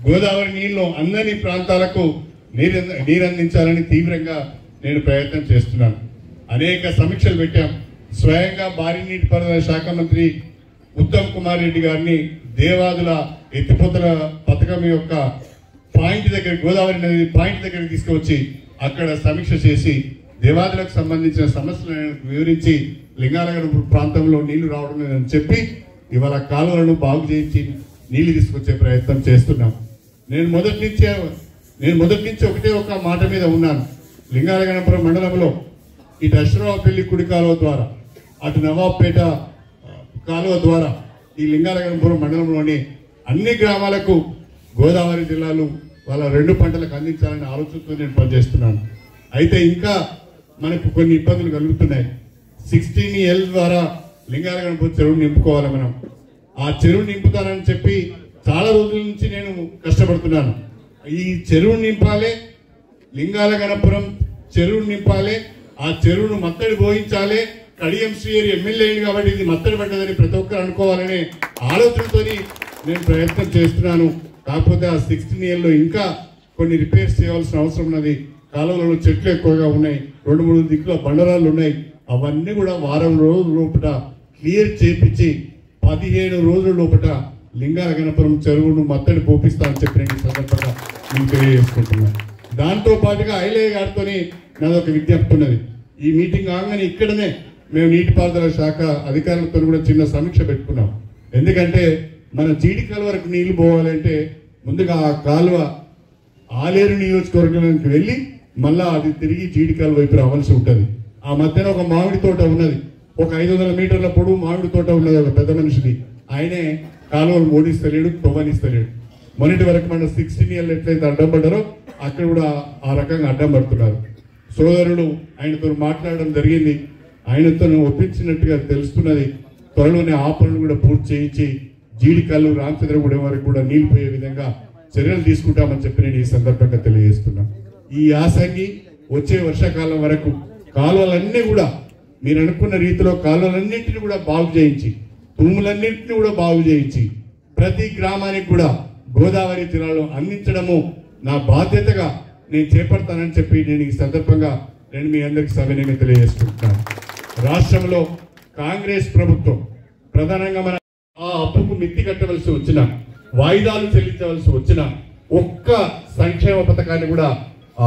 గోదావరి నీళ్లు అందని ప్రాంతాలకు నీరందించాలని తీవ్రంగా నేను ప్రయత్నం చేస్తున్నాను. అనేక సమీక్షలు పెట్టాం. స్వయంగా భారీ నీటిపారుదల శాఖ మంత్రి ఉత్తమ్ కుమార్ రెడ్డి గారిని దేవాదుల ఎత్తిపోతల పథకం యొక్క పాయింట్ దగ్గర, గోదావరి నది పాయింట్ దగ్గర తీసుకువచ్చి అక్కడ సమీక్ష చేసి దేవాదులకు సంబంధించిన సమస్యలను వివరించి లింగాలగడ ప్రాంతంలో నీళ్లు రావడం లేదని చెప్పి ఇవాళ కాలువలను బాగు చేయించి నీళ్లు తీసుకొచ్చే ప్రయత్నం చేస్తున్నాం. నేను మొదటి నుంచి ఒకటే ఒక మాట మీద ఉన్నాను. లింగాలగణపురం మండలంలో ఇటు అశ్రవపల్లి కుడి కాలువ ద్వారా, అటు నవాబ్పేట కాలువ ద్వారా ఈ లింగాలగణపురం మండలంలోని అన్ని గ్రామాలకు గోదావరి జిల్లాలు వాళ్ళ 2 పంటలకు అందించాలనే ఆలోచనతో నేను పనిచేస్తున్నాను. అయితే ఇంకా మనకు కొన్ని ఇబ్బందులు కలుగుతున్నాయి. 16L ద్వారా లింగాలగణపురం చెరువు నింపుకోవాలి. మనం ఆ చెరువు నింపుతానని చెప్పి చాలా రోజుల నుంచి నేను కష్టపడుతున్నాను. ఈ చెరువు నింపాలి, లింగాలగణపురం చెరువు నింపాలి, ఆ చెరువును మత్తడి పోయించాలి. కడియం శ్రీహరి ఎమ్మెల్యే కాబట్టి ఇది మత్తడి పడ్డదని ప్రతి ఒక్కరు అనుకోవాలనే ఆలోచనతో నేను ప్రయత్నం చేస్తున్నాను. కాకపోతే ఆ 16Lలో ఇంకా కొన్ని రిపేర్స్ చేయవలసిన అవసరం ఉన్నది. కాలువలలో చెట్లు ఎక్కువగా ఉన్నాయి, 2-3 దిక్కుల బండరాళ్ళు ఉన్నాయి. అవన్నీ కూడా వారం రోజుల లోపల క్లియర్ చేపించి 15 రోజుల లోపల లింగాలగణపురం చెరువును మత్తడి పోపిస్తా అని చెప్పి నేను ఈ సందర్భంగా నేను తెలియజేసుకుంటున్నాను. దాంతో పాటుగా ఐలయ్య గారితో నాదొక విజ్ఞప్తి ఉన్నది. ఈ మీటింగ్ ఆగానే ఇక్కడనే మేము నీటిపారుదల శాఖ అధికారులతో కూడా చిన్న సమీక్ష పెట్టుకున్నాం. ఎందుకంటే మన జీడికల్ వరకు నీళ్లు పోవాలంటే ముందుగా ఆ కాలువ ఆలేరు నియోజకవర్గానికి వెళ్ళి మళ్ళా అది తిరిగి జీడికల్ వైపు రావాల్సి ఉంటుంది. ఆ మధ్యన ఒక మామిడి తోట ఉన్నది, ఒక 500 మీటర్ల పొడవు మామిడి తోట ఉన్నది ఒక పెద్ద మనిషిది. ఆయనే కాలువలు మోడిస్తలేడు, తవ్వనిస్తలేడు. మొన్నటి వరకు మన 16L ఎట్లయితే అడ్డం పడ్డారో అక్కడ కూడా ఆ రకంగా అడ్డం పడుతున్నారు. సోదరుడు ఆయనతో మాట్లాడడం జరిగింది. ఆయనతో ఒప్పించినట్టుగా తెలుస్తున్నది. త్వరలోనే ఆ పనులు కూడా పూర్తి చేయించి జీడికల్లు రామచంద్రగూడెం వరకు కూడా నీళ్లు పోయే విధంగా చర్యలు తీసుకుంటామని చెప్పి నేను ఈ సందర్భంగా తెలియజేస్తున్నా. ఈ యాసంగి వచ్చే వర్షాకాలం వరకు కాలువలన్నీ కూడా మీరు అనుకున్న రీతిలో కాలువలన్నింటినీ కూడా బాగు చేయించి, భూములన్నింటినీ కూడా బాగు చేయించి ప్రతి గ్రామానికి కూడా గోదావరి జిల్లాలో అందించడము నా బాధ్యతగా నేను చేపడతానని చెప్పి నేను ఈ సందర్భంగా నేను మీ అందరికీ సవినయంగా తెలియజేసుకుంటున్నాను. రాష్ట్రంలో కాంగ్రెస్ ప్రభుత్వం ప్రధానంగా మన ఆ అప్పుకు మిత్తి కట్టవలసి వచ్చిన, వాయిదాలు చెల్లించవలసి వచ్చిన ఒక్క సంక్షేమ పథకాన్ని కూడా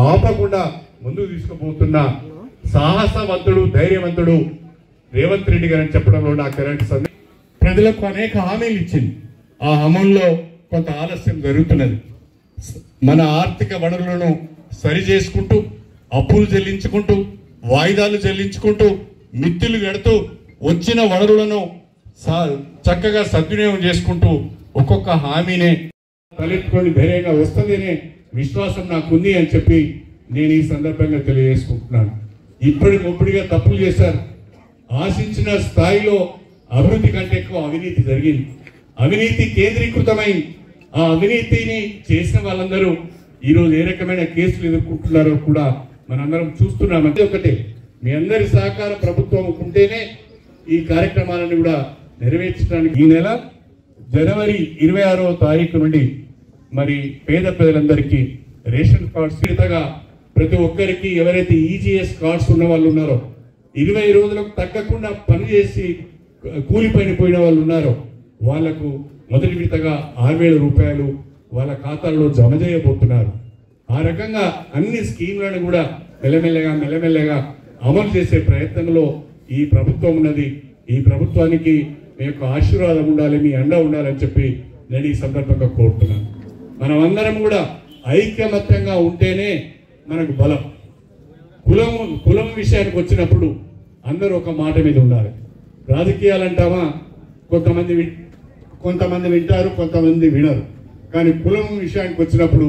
ఆపకుండా ముందుకు తీసుకుపోతున్న సాహసవంతుడు, ధైర్యవంతుడు రేవంత్ రెడ్డి గారని చెప్పడంలో నాకు ఎలాంటి సందేహం. ప్రజలకు అనేక హామీలు ఇచ్చింది. ఆ హామీల్లో కొంత ఆలస్యం జరుగుతున్నది. మన ఆర్థిక వనరులను సరి చేసుకుంటూ, అప్పులు చెల్లించుకుంటూ, వాయిదాలు చెల్లించుకుంటూ, మిత్తులు గడుతూ వచ్చిన వనరులను చక్కగా సద్వినియోగం చేసుకుంటూ ఒక్కొక్క హామీనే తలెత్తుకొని ధైర్యంగా వస్తుందనే విశ్వాసం నాకుంది అని చెప్పి నేను ఈ సందర్భంగా తెలియజేసుకుంటున్నాను. ఇప్పటికొప్పటిగా తప్పులు చేశారు. ఆశించిన స్థాయిలో అభివృద్ధి కంటే ఎక్కువ అవినీతి జరిగింది. అవినీతి కేంద్రీకృతమై ఆ అవినీతిని చేసిన వాళ్ళందరూ ఈరోజు ఏ రకమైన కేసులు ఎదుర్కొంటున్నారో కూడా మనందరం చూస్తున్నాం. అంటే ఒకటే, మీ అందరి సహకార ప్రభుత్వం ఉంటేనే ఈ కార్యక్రమాలను కూడా నెరవేర్చడానికి ఈ నెల జనవరి 26వ తారీఖు నుండి మరి పేద ప్రజలందరికీ రేషన్ కార్డ్స్ విడతగా ప్రతి ఒక్కరికి ఎవరైతే ఈజీఎస్ కార్డ్స్ ఉన్న వాళ్ళు ఉన్నారో, 20 రోజులకు తగ్గకుండా పనిచేసి కూలిపైన పోయిన వాళ్ళు ఉన్నారో వాళ్లకు మొదటి విడతగా 6,000 రూపాయలు వాళ్ళ ఖాతాల్లో జమ చేయబోతున్నారు. ఆ రకంగా అన్ని స్కీమ్లను కూడా మెల్లమెల్లగా అమలు చేసే ప్రయత్నంలో ఈ ప్రభుత్వం ఉన్నది. ఈ ప్రభుత్వానికి మీ యొక్క ఆశీర్వాదం ఉండాలి, మీ అండ ఉండాలని చెప్పి నేను ఈ సందర్భంగా కోరుతున్నాను. మనమందరం కూడా ఐక్యమత్యంగా ఉంటేనే మనకు బలం. కులం విషయానికి వచ్చినప్పుడు అందరూ ఒక మాట మీద ఉండాలి. రాజకీయాలంటామా కొంతమంది వింటారు, కొంతమంది వినరు. కానీ కులం విషయానికి వచ్చినప్పుడు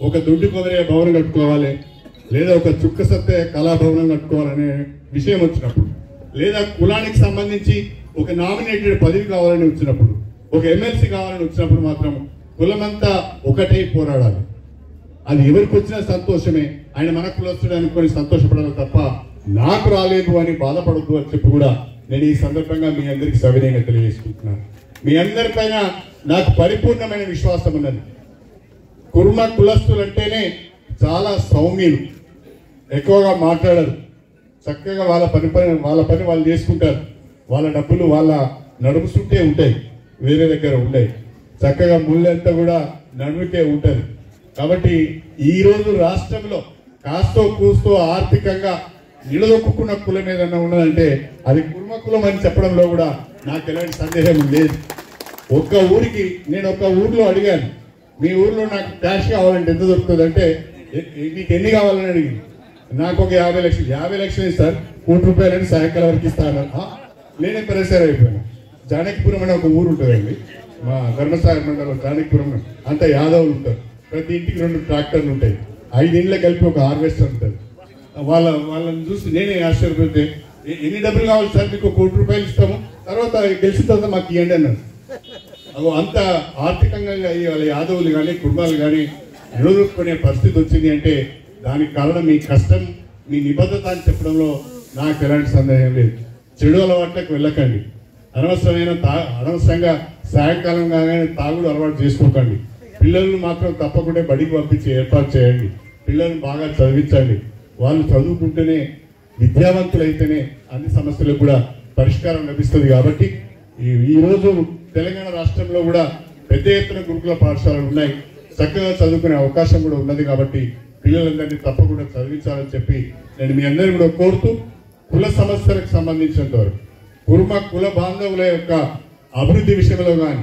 ఒక దుడ్డు కుదిరే భవనం కట్టుకోవాలి, లేదా ఒక చుక్క సత్తే కళాభవనం కట్టుకోవాలనే విషయం వచ్చినప్పుడు, లేదా కులానికి సంబంధించి ఒక నామినేటెడ్ పదవి కావాలని వచ్చినప్పుడు, ఒక ఎమ్మెల్సీ కావాలని వచ్చినప్పుడు మాత్రం కులమంతా ఒకటే పోరాడాలి. అది ఎవరికి వచ్చినా సంతోషమే. ఆయన మన కులస్తుడు అనుకొని సంతోషపడాలి తప్ప నాకు రాలేదు అని బాధపడద్దు అని చెప్పి కూడా నేను ఈ సందర్భంగా మీ అందరికీ సవినయంగా తెలియజేసుకుంటున్నాను. మీ అందరిపైన నాకు పరిపూర్ణమైన విశ్వాసం ఉన్నది. కుర్మ కులస్తులు అంటేనే చాలా సౌమ్యులు, ఎక్కువగా మాట్లాడరు, చక్కగా వాళ్ళ పని వాళ్ళు చేసుకుంటారు. వాళ్ళ డబ్బులు వాళ్ళ నడుము చుట్టే ఉంటాయి, వేరే దగ్గర ఉంటాయి. చక్కగా ముళ్ళంతా కూడా నడుముకే ఉంటుంది. కాబట్టి ఈరోజు రాష్ట్రంలో కాస్తో కూస్తో ఆర్థికంగా నిలదొక్కున్న కులం ఏదన్నా ఉన్నదంటే అది కుర్మ కులం అని చెప్పడంలో కూడా నాకు ఎలాంటి సందేహం లేదు. నేను ఒక ఊర్లో అడిగాను, మీ ఊర్లో నాకు క్యాష్ కావాలంటే ఎంత దొరుకుతుంది అంటే, నీకు ఎన్ని కావాలని అడిగింది. నాకు ఒక 50 లక్షలు. 50 లక్షలు ఇస్తారు, ₹1,00,000 సాయంకాలం వరకు ఇస్తాను. నేనే పరిసర అయిపోయాను. జానకిపురం అనే ఒక ఊరు ఉంటుందండి, మా ధర్మసాగర్ మండలం జానకిపురం. అంత యాదవులు ఉంటారు. ప్రతి ఇంటికి 2 ట్రాక్టర్లు ఉంటాయి. 5 ఇండ్ల కలిపి ఒక హార్వెస్టర్ ఉంటుంది. వాళ్ళని చూసి నేనే ఆశ్చర్యపోతే, ఎన్ని డబ్బులు కావాలి సార్, మీకు ₹1,00,000 ఇస్తాము, తర్వాత గెలిచిన తర్వాత మాకు ఇవ్వండి అన్నారు. అంత ఆర్థికంగా వాళ్ళ యాదవులు కానీ కుటుంబాలు కానీ నిలదొక్కునే పరిస్థితి వచ్చింది అంటే దానికి కారణం మీ కష్టం, మీ నిబద్ధత అని చెప్పడంలో నాకు ఎలాంటి సందేహం లేదు. చెడు అలవాట్లకు వెళ్ళకండి. అనవసరంగా సాయంకాలం కాగానే తాగుడు అలవాటు చేసుకోకండి. పిల్లలను మాత్రం తప్పకుండా బడికి పంపించి ఏర్పాటు చేయండి. పిల్లలను బాగా చదివించండి. వాళ్ళు చదువుకుంటేనే, విద్యావంతులైతేనే అన్ని సమస్యలకు కూడా పరిష్కారం లభిస్తుంది. కాబట్టి ఈరోజు తెలంగాణ రాష్ట్రంలో కూడా పెద్ద ఎత్తున గురుకుల పాఠశాలలు ఉన్నాయి. చక్కగా చదువుకునే అవకాశం కూడా ఉన్నది. కాబట్టి పిల్లలందరినీ తప్పకుండా చదివించాలని చెప్పి నేను మీ అందరినీ కూడా కోరుతూ, కుల సమస్యలకు సంబంధించినంత వరకు కుల బాంధవుల యొక్క అభివృద్ధి విషయంలో కానీ,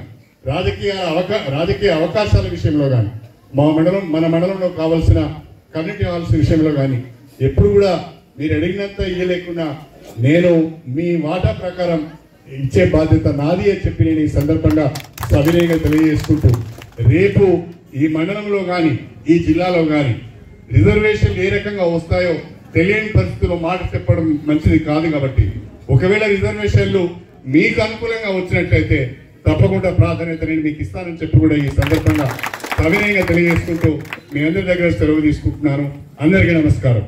రాజకీయ అవకాశాల విషయంలో కానీ, మన మండలంలో కావాల్సిన కమ్యూనిటీ హాల్స్ విషయంలో కానీ ఎప్పుడు కూడా మీరు అడిగినంత ఇయ్యలేకున్నా నేను మీ వాటా ప్రకారం ఇచ్చే బాధ్యత నాది అని చెప్పి నేను ఈ సందర్భంగా సవినయంగా తెలియజేసుకుంటూ, రేపు ఈ మండలంలో కానీ ఈ జిల్లాలో కానీ రిజర్వేషన్లు ఏ రకంగా వస్తాయో తెలియని పరిస్థితుల్లో మాట చెప్పడం మంచిది కాదు. కాబట్టి ఒకవేళ రిజర్వేషన్లు మీకు అనుకూలంగా వచ్చినట్లయితే తప్పకుండా ప్రాధాన్యత నేను మీకు ఇస్తానని చెప్పి కూడా ఈ సందర్భంగా సవినయంగా తెలియజేసుకుంటూ మీ అందరి దగ్గర సెలవు తీసుకుంటున్నాను. అందరికీ నమస్కారం.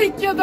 ఐక్యత